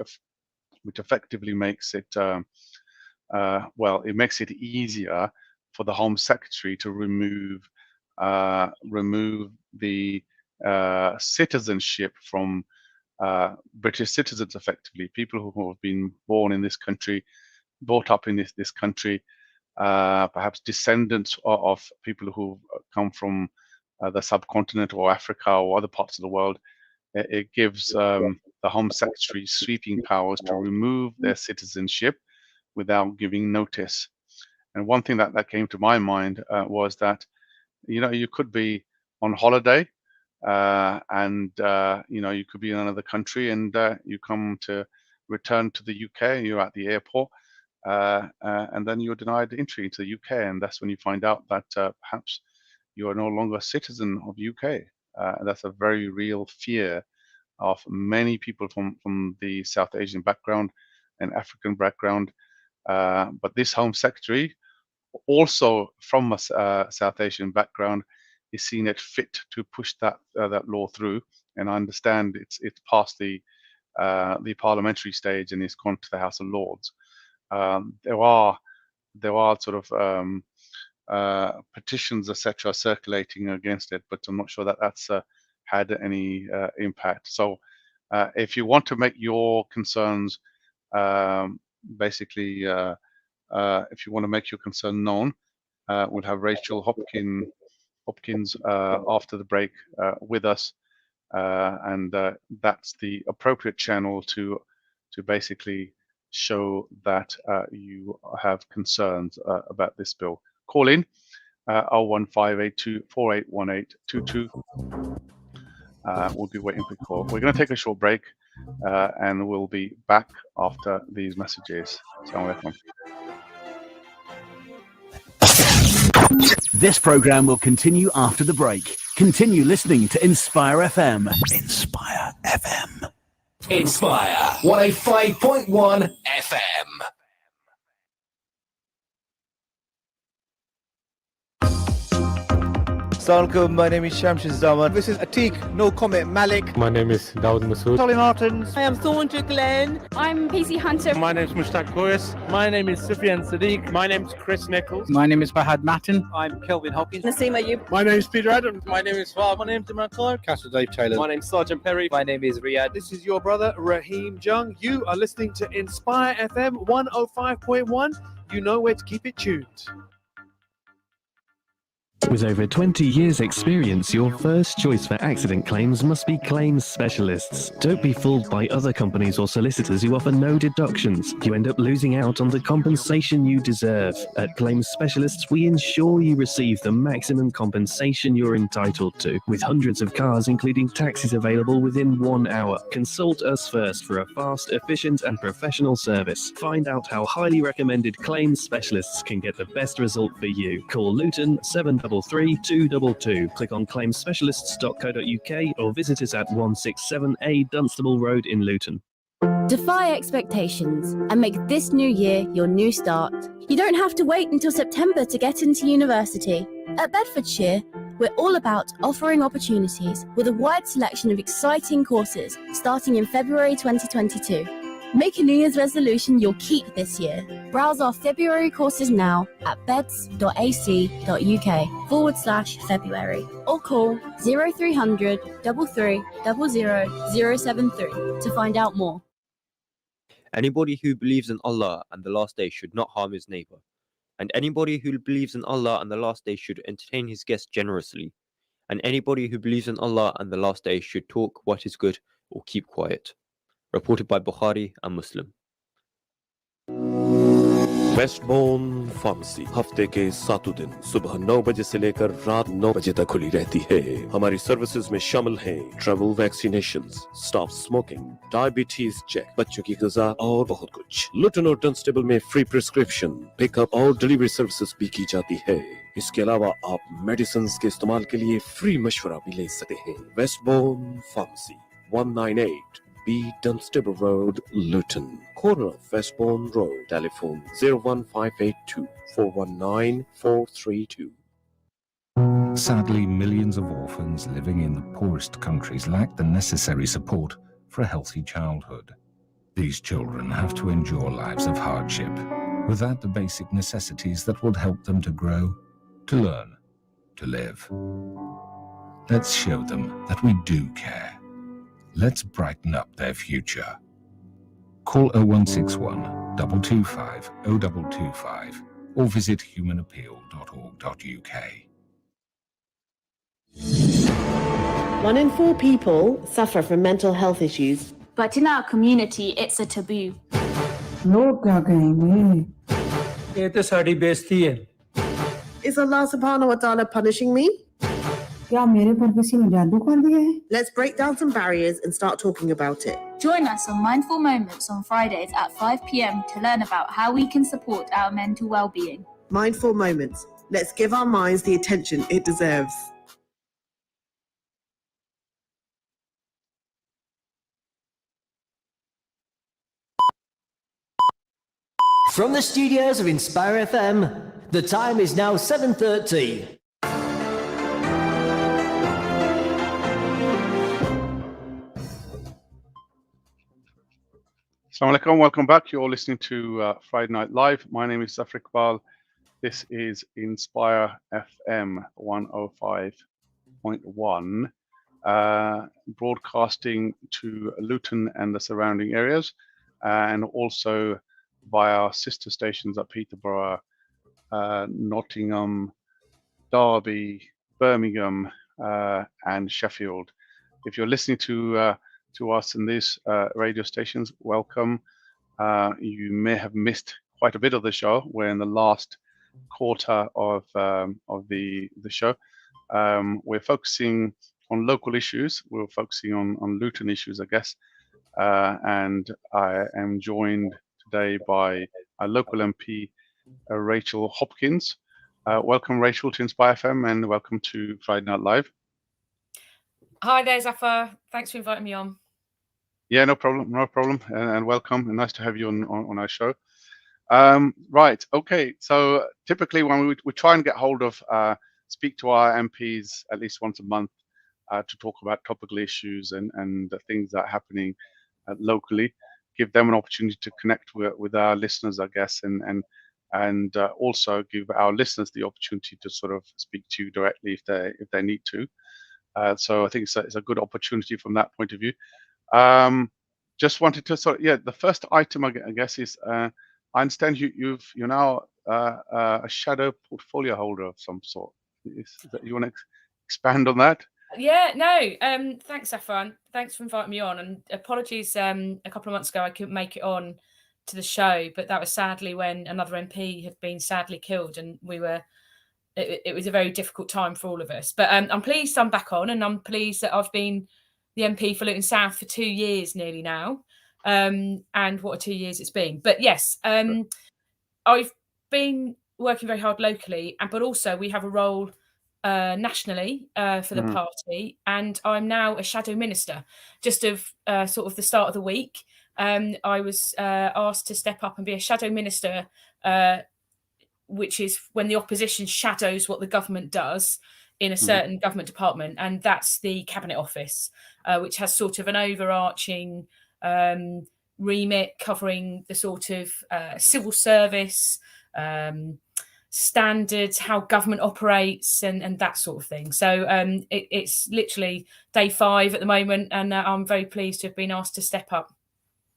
effectively makes it well, it makes it easier for the Home Secretary to remove the citizenship from British citizens, effectively, people who have been born in this country, brought up in this country, perhaps descendants of people who come from the subcontinent or Africa or other parts of the world. It gives the Home Secretary sweeping powers to remove their citizenship without giving notice. And one thing that came to my mind was that, you could be on holiday and, you could be in another country and you come to return to the UK, you're at the airport, and then you're denied entry into the UK. And that's when you find out that perhaps you are no longer a citizen of UK. And that's a very real fear of many people from the South Asian background and African background. But this Home Secretary, also from a South Asian background, is seen it fit to push that law through. And I understand it's past the parliamentary stage and it's gone to the House of Lords. There are sort of petitions, etc., circulating against it, but I'm not sure that that's had any impact. So if you want to make your concerns, basically, if you want to make your concern known, we'll have Rachel Hopkins after the break with us, and that's the appropriate channel to basically show that you have concerns about this bill. Call in 01582 481822. We'll be waiting for your call. We're going to take a short break and we'll be back after these messages. Assalamu alaikum. This program will continue after the break. Continue listening to Inspire FM. Inspire FM. Inspire 105.1 FM. Assalamualaikum, my name is Shamshid Zaman. This is Atik, no comment, Malik. My name is Dawood Masood. Solly Martins. I am Thornton Glenn. I'm PC Hunter. My name is Mushtaq Koyas. My name is Sufyan Sadiq. My name is Chris Nichols. My name is Fahad Matin. I'm Kelvin Hopkins. Naseem Ayub. My name is Peter Adams. My name is Fahad. My name is Imran Clark. Castle Dave Taylor. My name is Sergeant Perry. My name is Riyad. This is your brother Raheem Jung. You are listening to Inspire FM 105.1. You know where to keep it tuned. With over 20 years' experience, your first choice for accident claims must be Claims Specialists. Don't be fooled by other companies or solicitors who offer no deductions. You end up losing out on the compensation you deserve. At Claims Specialists, we ensure you receive the maximum compensation you're entitled to, with hundreds of cars, including taxis, available within 1 hour. Consult us first for a fast, efficient, and professional service. Find out how highly recommended Claims Specialists can get the best result for you. Call Luton 733-222. Click on claimspecialists.co.uk or visit us at 167A Dunstable Road in Luton. Defy expectations and make this new year your new start. You don't have to wait until September to get into university. At Bedfordshire, we're all about offering opportunities with a wide selection of exciting courses starting in February 2022. Make a New Year's resolution you'll keep this year. Browse our February courses now at beds.ac.uk/February or call 0300 33 00 073 to find out more. Anybody who believes in Allah and the last day should not harm his neighbor. And anybody who believes in Allah and the last day should entertain his guests generously. And anybody who believes in Allah and the last day should talk what is good or keep quiet. Reported by Bukhari and Muslim. Westbourne pharmacy हफ्ते के 7 दिन सुबह 9 बजे से लेकर रात 9 बजे तक खुली रहती है। हमारी सर्विसेज में शामिल हैं travel vaccinations, stop smoking, diabetes check, बच्चों की ग़िज़ा और बहुत कुछ। लुटन और डंस्टेबल में फ्री प्रिस्क्रिप्शन, पिकअप और डिलीवरी सर्विसेज भी की जाती है। इसके अलावा आप मेडिसिन के इस्तेमाल के लिए फ्री मशवरा भी ले सकते हैं। वेस्टबोर्न pharmacy 198 B Dunstable Road, Luton, corner of Westbourne Road. Telephone 01582 419 432. Sadly, millions of orphans living in the poorest countries lack the necessary support for a healthy childhood. These children have to endure lives of hardship without the basic necessities that would help them to grow, to learn, to live. Let's show them that we do care. Let's brighten up their future. Call 0161 225 0225 or visit humanappeal.org.uk. 1 in 4 people suffer from mental health issues. But in our community, it's a taboo. लोग क्या कहेंगे? ये तो साड़ी बेइज्जती है. Is Allah subhanahu wa ta'ala punishing me? क्या मेरे पर किसी ने जादू कर दिया है? Let's break down some barriers and start talking about it. Join us on Mindful Moments on Fridays at 5 p.m. to learn about how we can support our mental well-being. Mindful Moments. Let's give our minds the attention it deserves. From the studios of Inspire FM, the time is now 7:30. Assalamu alaikum, welcome back. You're listening to Friday Night Live. My name is Zafar Iqbal. This is Inspire FM 105.1, broadcasting to Luton and the surrounding areas, and also via our sister stations at Peterborough, Nottingham, Derby, Birmingham, and Sheffield. If you're listening to us in these radio stations, welcome. You may have missed quite a bit of the show. We're in the last quarter of the show. We're focusing on local issues. We're focusing on Luton issues, I guess. And I am joined today by our local MP, Rachel Hopkins. Welcome, Rachel, to Inspire FM, and welcome to Friday Night Live. Hi there, Zafar. Thanks for inviting me on. Yeah, no problem, and welcome, and nice to have you on our show. Right, okay, so typically when we try and get hold of, speak to our MPs at least once a month to talk about topical issues and the things that are happening locally, give them an opportunity to connect with our listeners, I guess, and also give our listeners the opportunity to sort of speak to you directly if they need to. So I think it's a good opportunity from that point of view. Just wanted to the first item I guess is I understand you're now a shadow portfolio holder of some sort. Is that you want to expand on that? Yeah, no. Thanks, Zafar. Thanks for inviting me on. And apologies, a couple of months ago I couldn't make it on to the show, but that was sadly when another MP had been sadly killed, and it was a very difficult time for all of us. But I'm pleased I'm back on, and I'm pleased that I've been the MP for Luton South for 2 years nearly now. And what a 2 years it's been. But yes, I've been working very hard locally, but also we have a role nationally for the party, and I'm now a shadow minister. Just of sort of the start of the week, I was asked to step up and be a shadow minister, which is when the opposition shadows what the government does in a certain government department, and that's the Cabinet Office, which has sort of an overarching remit covering the sort of civil service, standards, how government operates, and that sort of thing. So it's literally day 5 at the moment, and I'm very pleased to have been asked to step up.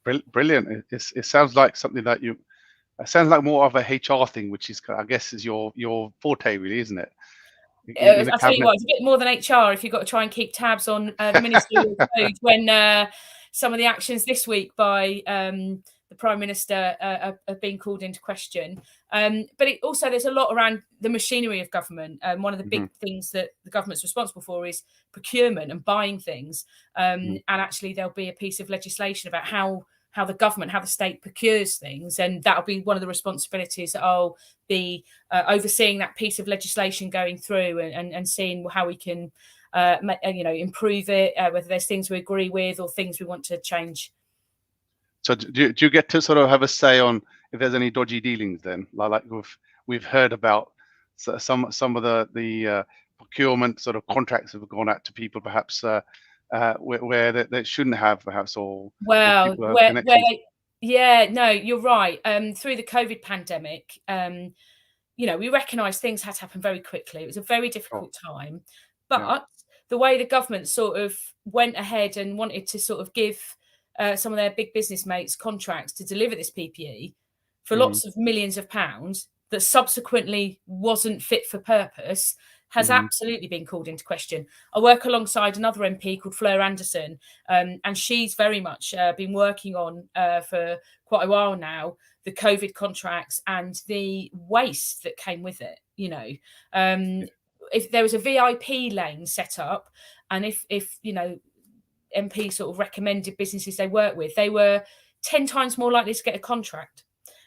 Brilliant. It sounds like something that it sounds like more of a HR thing, which is, I guess, is your forte, really, isn't it? I'll tell you what, it's a bit more than HR if you've got to try and keep tabs on the ministerial code when some of the actions this week by the Prime Minister have been called into question. But there's a lot around the machinery of government. One of the big things that the government's responsible for is procurement and buying things. And actually there'll be a piece of legislation about how the government, how the state procures things, and that'll be one of the responsibilities that I'll be overseeing that piece of legislation going through and seeing how we can improve it, whether there's things we agree with or things we want to change. So do you get to sort of have a say on if there's any dodgy dealings then? Like we've heard about some of the procurement sort of contracts have gone out to people perhaps where they shouldn't have, perhaps, or well, you're right. Through the COVID pandemic, we recognise things had to happen very quickly. It was a very difficult time, but the way the government sort of went ahead and wanted to sort of give some of their big business mates contracts to deliver this PPE for lots of millions of pounds that subsequently wasn't fit for purpose has absolutely been called into question. I work alongside another MP called Fleur Anderson, and she's very much been working on for quite a while now the COVID contracts and the waste that came with it. You know, if there was a VIP lane set up, and if you know, MP sort of recommended businesses they work with, they were 10 times more likely to get a contract,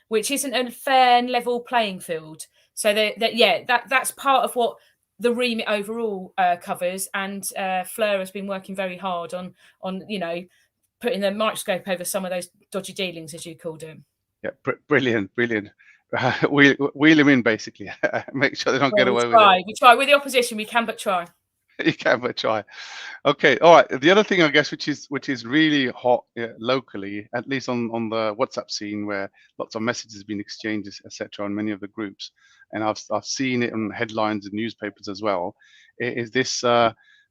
which isn't a fair and level playing field. So that's part of what the remit overall covers, and Fleur has been working very hard on you know, putting the microscope over some of those dodgy dealings, as you called them. Yeah, brilliant. Wheel them in, basically. Make sure they don't get away with it. We try with the opposition. We can but try. You can but try. Okay, all right. The other thing, I guess, which is really hot locally, at least on the WhatsApp scene, where lots of messages have been exchanged, etc., on many of the groups, and I've seen it on headlines in newspapers as well. Is this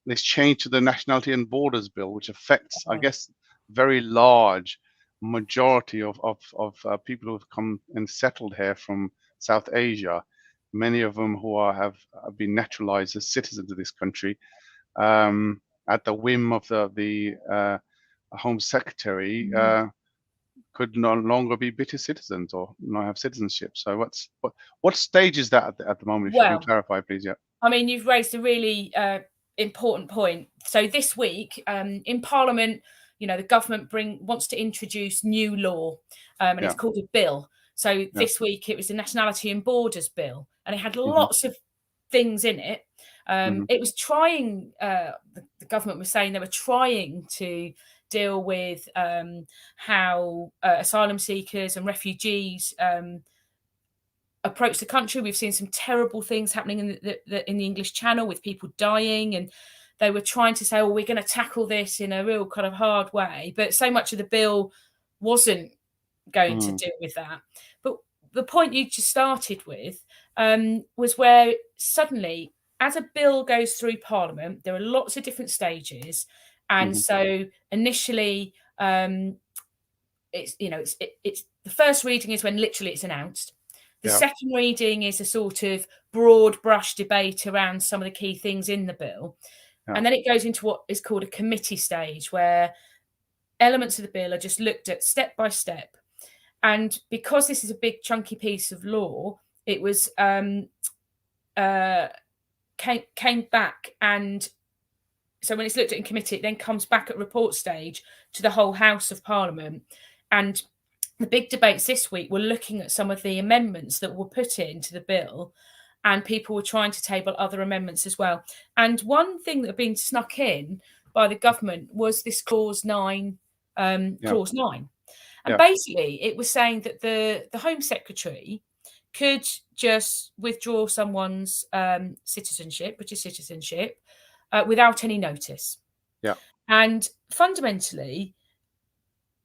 this change to the Nationality and Borders Bill, which affects, I guess, very large majority of people who have come and settled here from South Asia, many of them who have been naturalized as citizens of this country, at the whim of the Home Secretary, could no longer be British citizens or not have citizenship. So what stage is that at the moment? If you can clarify, please. Yeah. I mean, you've raised a really important point. So this week in Parliament, you know, the government wants to introduce new law, and it's called a bill. So this week it was the Nationality and Borders Bill, and it had lots of things in it. It was trying, the government was saying they were trying to deal with how asylum seekers and refugees approach the country. We've seen some terrible things happening in the English Channel with people dying, and they were trying to say, "Oh, we're going to tackle this in a real kind of hard way." But so much of the bill wasn't going to deal with that. But the point you just started with was where suddenly, as a bill goes through Parliament, there are lots of different stages, and so initially, it's it's the first reading is when literally it's announced. The second reading is a sort of broad brush debate around some of the key things in the bill. And then it goes into what is called a committee stage, where elements of the bill are just looked at step by step. And because this is a big chunky piece of law, it was came back, and so when it's looked at in committee, it then comes back at report stage to the whole House of Parliament. And the big debates this week were looking at some of the amendments that were put into the bill, and people were trying to table other amendments as well. And one thing that had been snuck in by the government was this clause 9. Clause 9. And basically it was saying that the Home Secretary could just withdraw someone's citizenship, British citizenship, without any notice. And fundamentally,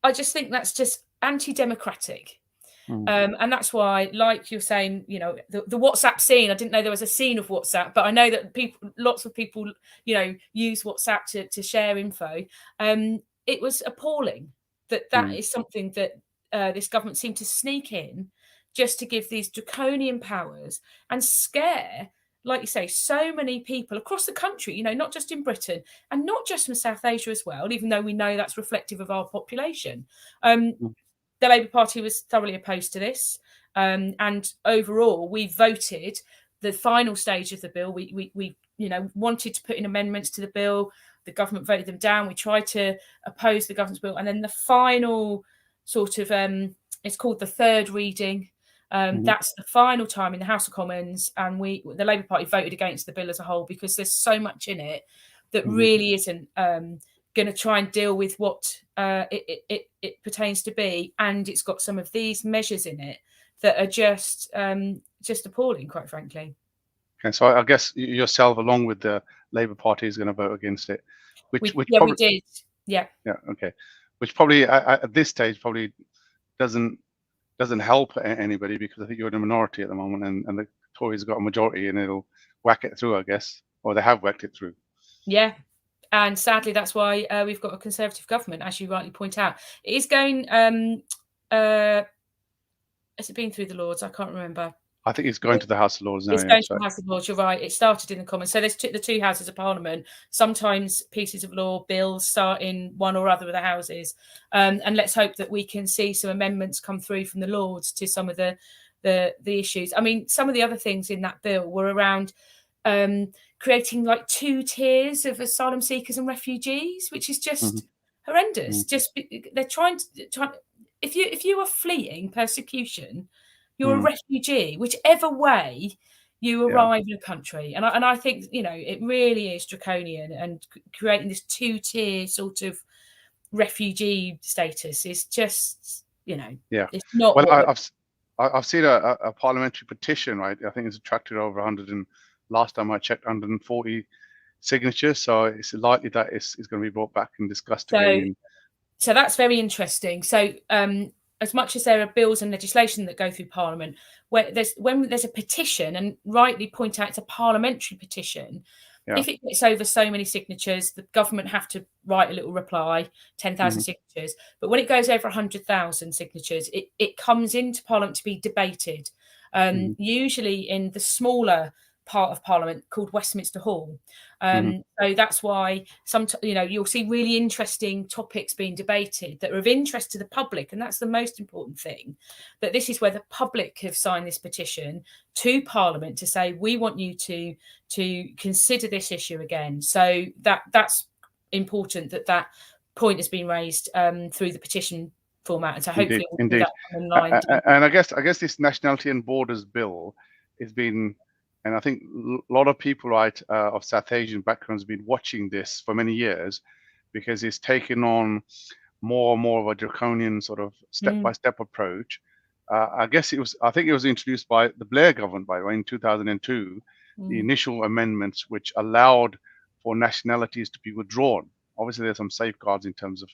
I just think that's just anti-democratic. And that's why, like you're saying, you know, the WhatsApp scene, I didn't know there was a scene of WhatsApp, but I know that lots of people, you know, use WhatsApp to share info. It was appalling that is something that this government seemed to sneak in just to give these draconian powers and scare, like you say, so many people across the country, you know, not just in Britain and not just from South Asia as well, even though we know that's reflective of our population. The Labour Party was thoroughly opposed to this. And overall, we voted the final stage of the bill. We you know, wanted to put in amendments to the bill. The government voted them down. We tried to oppose the government's bill. And then the final sort of, it's called the third reading. That's the final time in the House of Commons. And the Labour Party voted against the bill as a whole because there's so much in it that really isn't going to try and deal with what it pertains to be. And it's got some of these measures in it that are just appalling, quite frankly. Okay, so I guess yourself, along with the Labour Party, is going to vote against it. We did. Yeah. Yeah. Okay. Which probably at this stage probably doesn't help anybody, because I think you're in a minority at the moment, and the Tories got a majority, and it'll whack it through, I guess, or they have whacked it through. Yeah. And sadly, that's why we've got a Conservative government, as you rightly point out. It is going, has it been through the Lords? I can't remember. I think it's going to the House of Lords now. It's going to the House of Lords, you're right. It started in the Commons. So there's the two houses of Parliament. Sometimes pieces of law, bills start in one or other of the houses. And let's hope that we can see some amendments come through from the Lords to some of the issues. I mean, some of the other things in that bill were around creating like 2 tiers of asylum seekers and refugees, which is just horrendous. Just they're trying to if you are fleeing persecution, you're a refugee, whichever way you arrive in a country. And I think, you know, it really is draconian, and creating this 2-tier sort of refugee status is just, you know, it's not. Well, I've seen a parliamentary petition, right? I think it's attracted over 100, and last time I checked, 140 signatures. So it's likely that it's going to be brought back and discussed again. So that's very interesting. So as much as there are bills and legislation that go through Parliament, when there's a petition, and rightly point out it's a parliamentary petition, if it gets over so many signatures, the government have to write a little reply, 10,000 signatures. But when it goes over 100,000 signatures, it comes into Parliament to be debated, usually in the smaller part of Parliament called Westminster Hall. So that's why you'll see really interesting topics being debated that are of interest to the public, and that's the most important thing, that this is where the public have signed this petition to Parliament to say, we want you to consider this issue again. So that's important, that point has been raised through the petition format, and so hopefully we'll see that come in line. And I guess this Nationality and Borders bill has been, and I think a lot of people, right, of South Asian backgrounds have been watching this for many years, because it's taken on more and more of a draconian sort of step-by-step approach. I think it was introduced by the Blair government, by the way, in 2002, the initial amendments which allowed for nationalities to be withdrawn. Obviously, there's some safeguards in terms of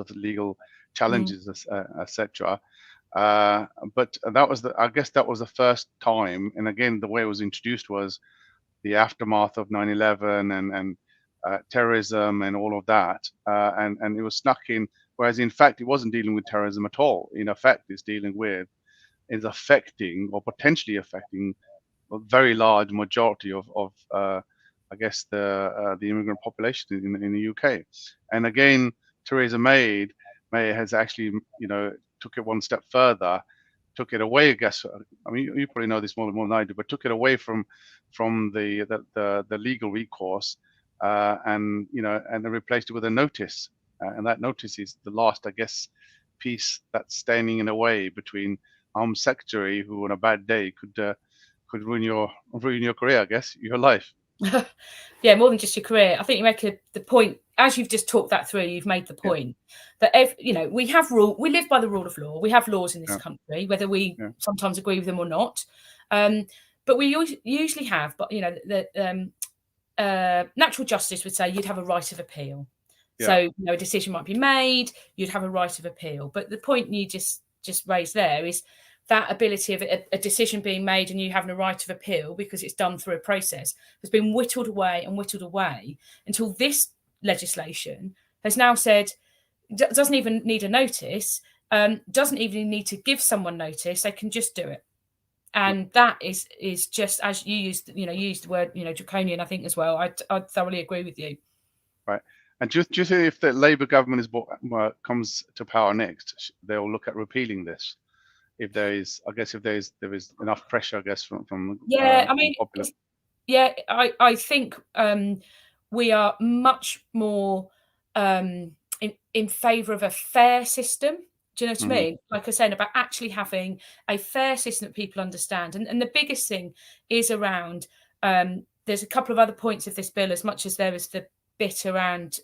the legal challenges, etc. But that was I guess that was the first time, and again, the way it was introduced was the aftermath of 9/11 and terrorism and all of that, and it was snuck in. Whereas in fact, it wasn't dealing with terrorism at all. In effect, it's affecting or potentially affecting a very large majority of I guess the immigrant population in the UK. And again, Theresa May has actually, took it one step further, took it away. I guess, I mean, you probably know this more than I do, but took it away from the legal recourse, and and replaced it with a notice, and that notice is the last, I guess, piece that's standing in a way between Home Secretary, who on a bad day could ruin your career, I guess, your life. Yeah, more than just your career. I think you make the point, as you've just talked that through, you've made the point that we live by the rule of law. We have laws in this country, whether we sometimes agree with them or not. But we usually have, but natural justice would say you'd have a right of appeal. So a decision might be made, you'd have a right of appeal. But the point you just raised there is that ability of a decision being made and you having a right of appeal, because it's done through a process, has been whittled away until this legislation has now said doesn't even need a notice, doesn't even need to give someone notice, they can just do it. And that is just, as you used the word, draconian, I think, as well. I thoroughly agree with you. Right. And do you think if the Labour government comes to power next, they'll look at repealing this? If there is enough pressure, I guess, from I think we are much more in favour of a fair system. Do you know what I mean? Like I was saying, about actually having a fair system that people understand. And the biggest thing is around, there's a couple of other points of this bill, as much as there is the bit around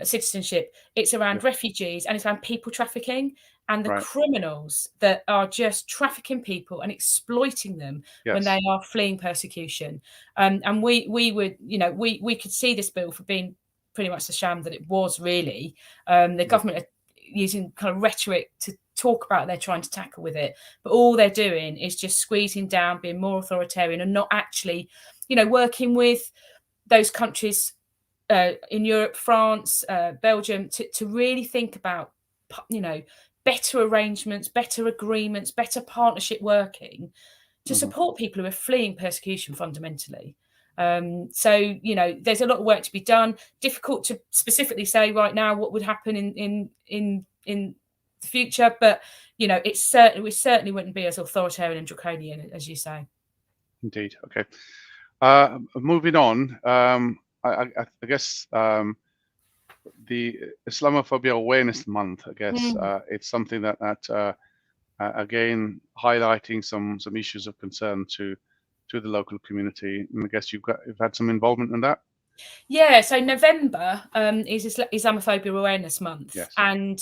citizenship, it's around refugees, and it's around people trafficking and the criminals that are just trafficking people and exploiting them when they are fleeing persecution. And we would, we could see this bill for being pretty much the sham that it was, really. The government are using kind of rhetoric to talk about they're trying to tackle with it, but all they're doing is just squeezing down, being more authoritarian, and not actually, working with those countries in Europe, France, Belgium, to really think about, better arrangements, better agreements, better partnership working to support people who are fleeing persecution fundamentally. So, there's a lot of work to be done. Difficult to specifically say right now what would happen in the future, but we certainly wouldn't be as authoritarian and draconian as you say. Indeed. Okay. Moving on. I guess the Islamophobia Awareness Month. I guess it's something that again highlighting some issues of concern to the local community. And I guess you've had some involvement in that. Yeah, so November is Islamophobia Awareness Month, yes. And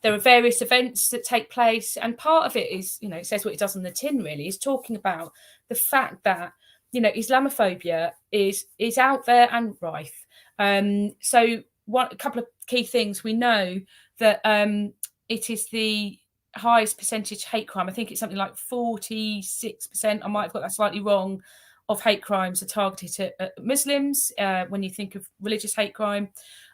there are various events that take place, and part of it is, it says what it does on the tin. Really, is talking about the fact that Islamophobia is out there and rife. So a couple of key things we know that it is the highest percentage hate crime. I think it's something like 46%. I might have got that slightly wrong. Of hate crimes are targeted at Muslims when you think of religious hate crime.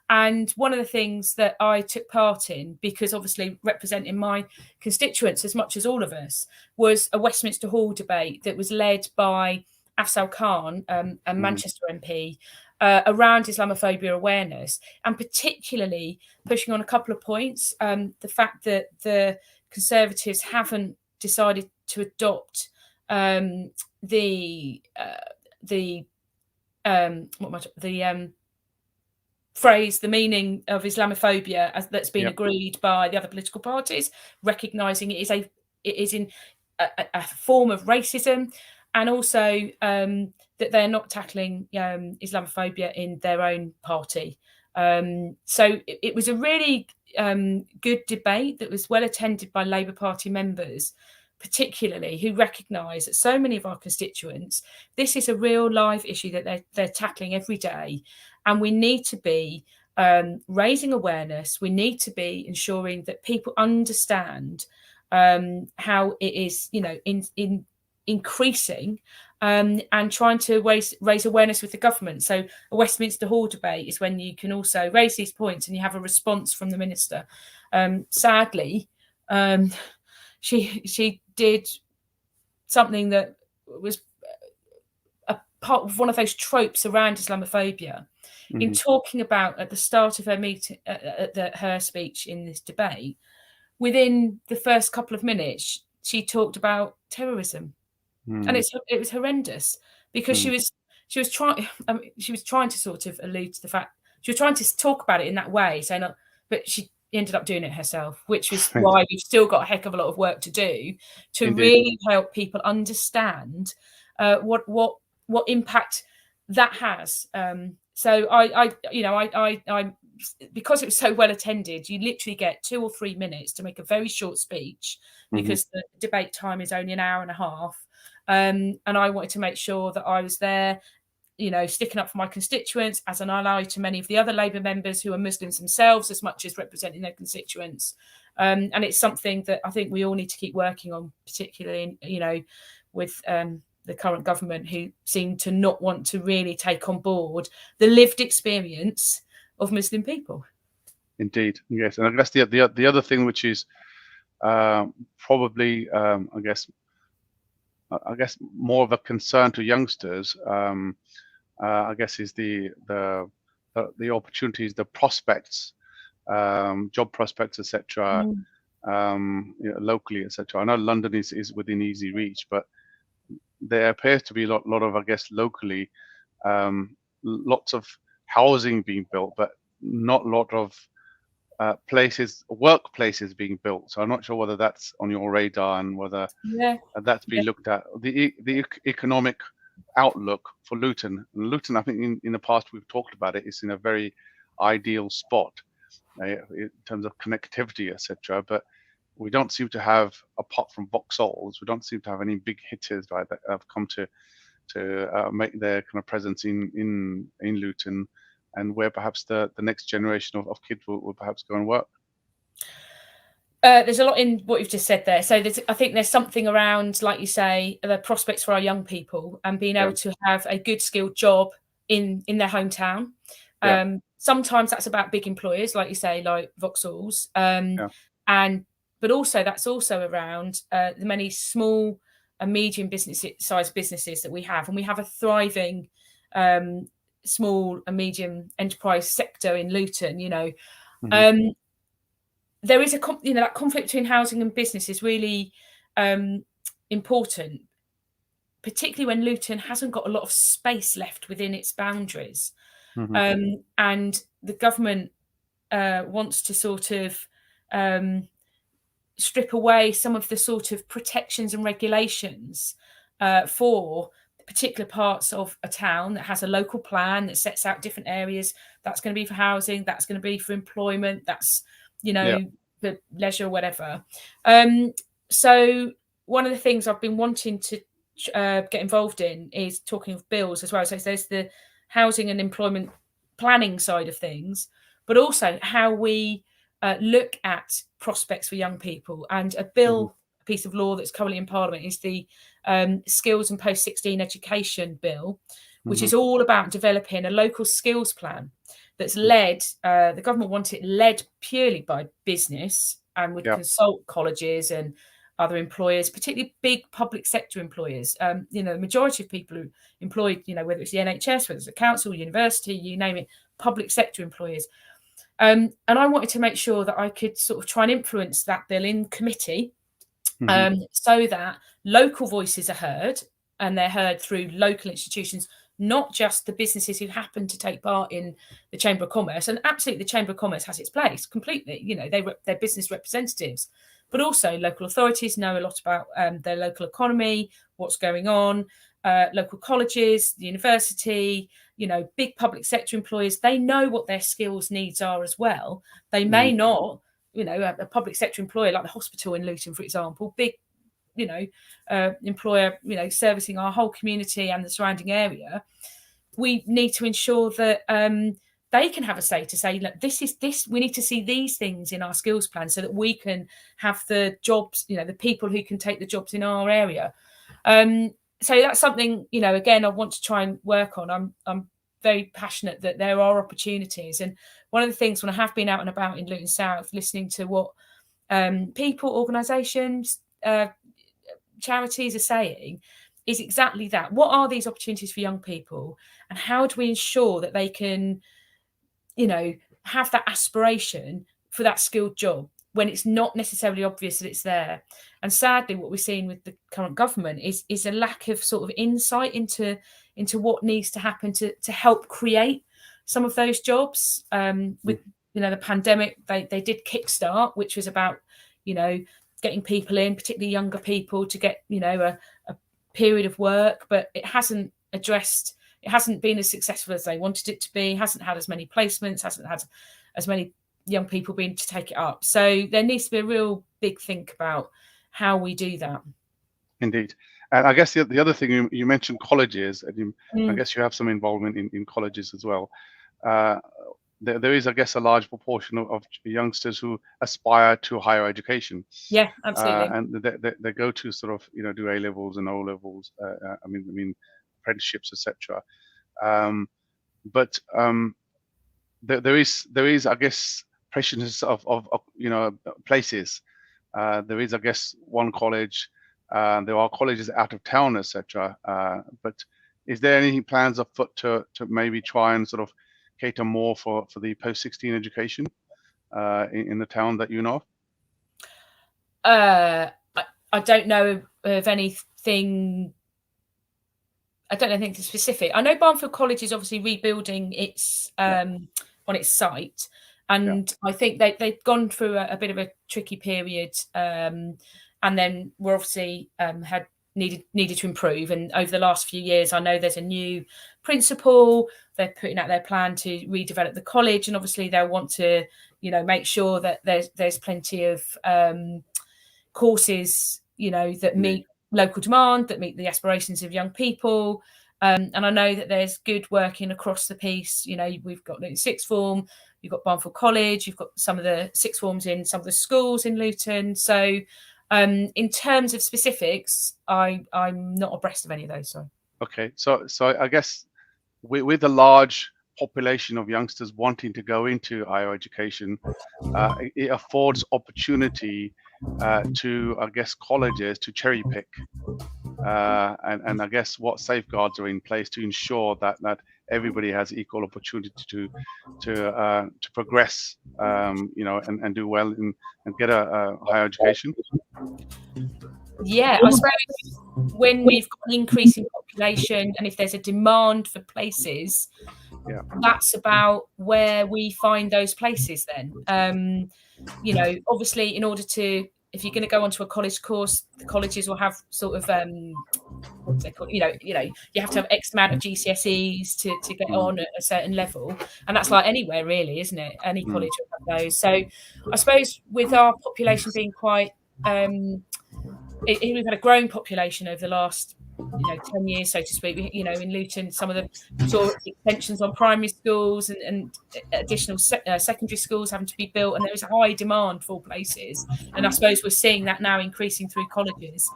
And one of the things that I took part in, because obviously representing my constituents as much as all of us, was a Westminster Hall debate that was led by Afzal Khan, a Manchester MP, around Islamophobia awareness, and particularly pushing on a couple of points. The fact that the Conservatives haven't decided to adopt the phrase, the meaning of Islamophobia that's been agreed by the other political parties, recognising it is in a form of racism, and also that they're not tackling Islamophobia in their own party. So it was a really good debate that was well attended by Labour Party members, particularly, who recognise that so many of our constituents, this is a real live issue that they're tackling every day, and we need to be raising awareness. We need to be ensuring that people understand how it is, in increasing, and trying to raise awareness with the government. So a Westminster Hall debate is when you can also raise these points and you have a response from the minister. Sadly, she did something that was a part of one of those tropes around Islamophobia, in talking about at the start of her meeting, her speech in this debate. Within the first couple of minutes, she talked about terrorism, and it was horrendous, because she was trying to sort of allude to the fact, she was trying to talk about it in that way, saying, but she ended up doing it herself, which is why we've still got a heck of a lot of work to do to really help people understand what impact that has. So I because it was so well attended, you literally get 2 or 3 minutes to make a very short speech, because the debate time is only an hour and a half. And I wanted to make sure that I was there, sticking up for my constituents, as an ally to many of the other Labour members who are Muslims themselves, as much as representing their constituents. And it's something that I think we all need to keep working on, particularly, with the current government, who seem to not want to really take on board the lived experience of Muslim people. Indeed, yes. And I guess the other thing, which is probably, I guess more of a concern to youngsters, I guess, is the opportunities, the prospects, job prospects, etc. Locally, etc. I know London is within easy reach, but there appears to be a lot of, I guess, locally, lots of housing being built, but not a lot of workplaces being built. So I'm not sure whether that's on your radar and whether that's been looked at. The economic outlook for Luton. Luton, I think in the past we've talked about it, it's in a very ideal spot in terms of connectivity, etc. But we don't seem to have, apart from Vauxhalls, we don't seem to have any big hitters, right, that have come to make their kind of presence in Luton, and where perhaps the next generation of kids will perhaps go and work. There's a lot in what you've just said there. So I think there's something around, like you say, the prospects for our young people, and being able to have a good skilled job in their hometown. Sometimes that's about big employers, like you say, like Vauxhall's, but also that's also around the many small and medium sized businesses that we have, and we have a thriving small and medium enterprise sector in Luton. There is that conflict between housing and business is really important, particularly when Luton hasn't got a lot of space left within its boundaries. And the government wants to sort of strip away some of the sort of protections and regulations for particular parts of a town that has a local plan that sets out different areas. That's going to be for housing, that's going to be for employment, that's, for leisure, whatever. So one of the things I've been wanting to get involved in is talking of bills as well. So there's the housing and employment planning side of things, but also how we look at prospects for young people. And a bill, a piece of law that's currently in Parliament is the Skills and Post-16 Education Bill, which is all about developing a local skills plan that's led, the government wants it led purely by business and would consult colleges and other employers, particularly big public sector employers. The majority of people who employed, whether it's the NHS, whether it's a council, university, you name it, public sector employers. And I wanted to make sure that I could sort of try and influence that bill in committee so that local voices are heard, and they're heard through local institutions, not just the businesses who happen to take part in the Chamber of Commerce. And absolutely, the Chamber of Commerce has its place completely. They're business representatives, but also local authorities know a lot about their local economy, what's going on, local colleges, the university, big public sector employers. They know what their skills needs are as well. They may not, a public sector employer like the hospital in Luton, for example, big, employer, servicing our whole community and the surrounding area. We need to ensure that they can have a say to say, look, we need to see these things in our skills plan so that we can have the jobs, the people who can take the jobs in our area. So that's something, again, I want to try and work on. I'm very passionate that there are opportunities. And one of the things when I have been out and about in Luton South, listening to what people, organisations, charities are saying, is exactly that. What are these opportunities for young people, and how do we ensure that they can, have that aspiration for that skilled job when it's not necessarily obvious that it's there? And sadly, what we're seeing with the current government is a lack of sort of insight into what needs to happen to help create some of those jobs. With the pandemic, they did Kickstart, which was about getting people in, particularly younger people, to get a period of work, but it hasn't been as successful as they wanted it to be, hasn't had as many placements, hasn't had as many young people being to take it up. So there needs to be a real big think about how we do that. Indeed. And I guess the other thing, you mentioned colleges, and I guess you have some involvement in colleges as well. There is, I guess, a large proportion of youngsters who aspire to higher education. Yeah, absolutely. And they go to sort of, do A levels and O levels. I mean, apprenticeships, etc. But there is, I guess, pressures of places. There is, I guess, one college. There are colleges out of town, etc. But is there any plans afoot to maybe try and sort of cater more for the post-16 education in the town that you know of? I don't know of anything. I don't know anything specific. I know Barnfield College is obviously rebuilding its on its site, and I think they've gone through a bit of a tricky period, and then we're obviously had needed to improve. And over the last few years, I know there's a new principal. They're putting out their plan to redevelop the college, and obviously they'll want to, make sure that there's plenty of courses, that meet local demand, that meet the aspirations of young people. And I know that there's good working across the piece. We've got Luton Sixth Form, you've got Barnfield College, you've got some of the sixth forms in some of the schools in Luton. So in terms of specifics, I'm not abreast of any of those. Sorry. Okay, so I guess with a large population of youngsters wanting to go into higher education, it affords opportunity to, I guess, colleges to cherry pick. And I guess what safeguards are in place to ensure that everybody has equal opportunity to progress, and do well and get a higher education. Yeah, I suppose when we've got an increasing population and if there's a demand for places, that's about where we find those places then. Obviously, in order to, if you're going to go onto a college course, the colleges will have sort of what's they called? You have to have X amount of GCSEs to get on at a certain level, and that's like anywhere really, isn't it? Any college will have those. So I suppose with our population being quite we've had a growing population over the last 10 years, so to speak. In Luton, some of the sort of extensions on primary schools and additional secondary schools having to be built, and there is a high demand for places. And I suppose we're seeing that now increasing through colleges.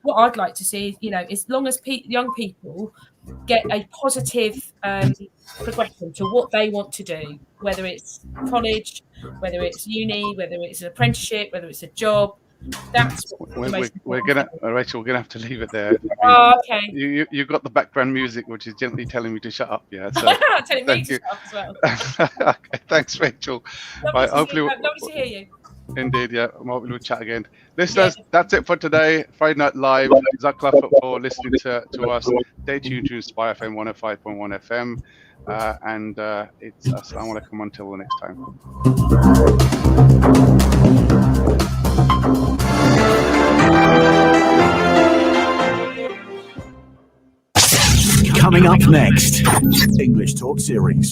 What I'd like to see, as long as young people get a positive progression to what they want to do, whether it's college, whether it's uni, whether it's an apprenticeship, whether it's a job. That's we're gonna Rachel. We're gonna have to leave it there. Oh, okay. You got the background music, which is gently telling me to shut up. Yeah, so telling me to shut up as well. Okay, thanks, Rachel. Lovely to hear you. Indeed, yeah. Hopefully we'll chat again. Listeners, that's it for today. Friday Night Live. Zakla for listening to us. Stay tuned to Inspire FM 105.1 FM, and it's Assalamu alaikum until the next time. Coming up next, English Talk Series.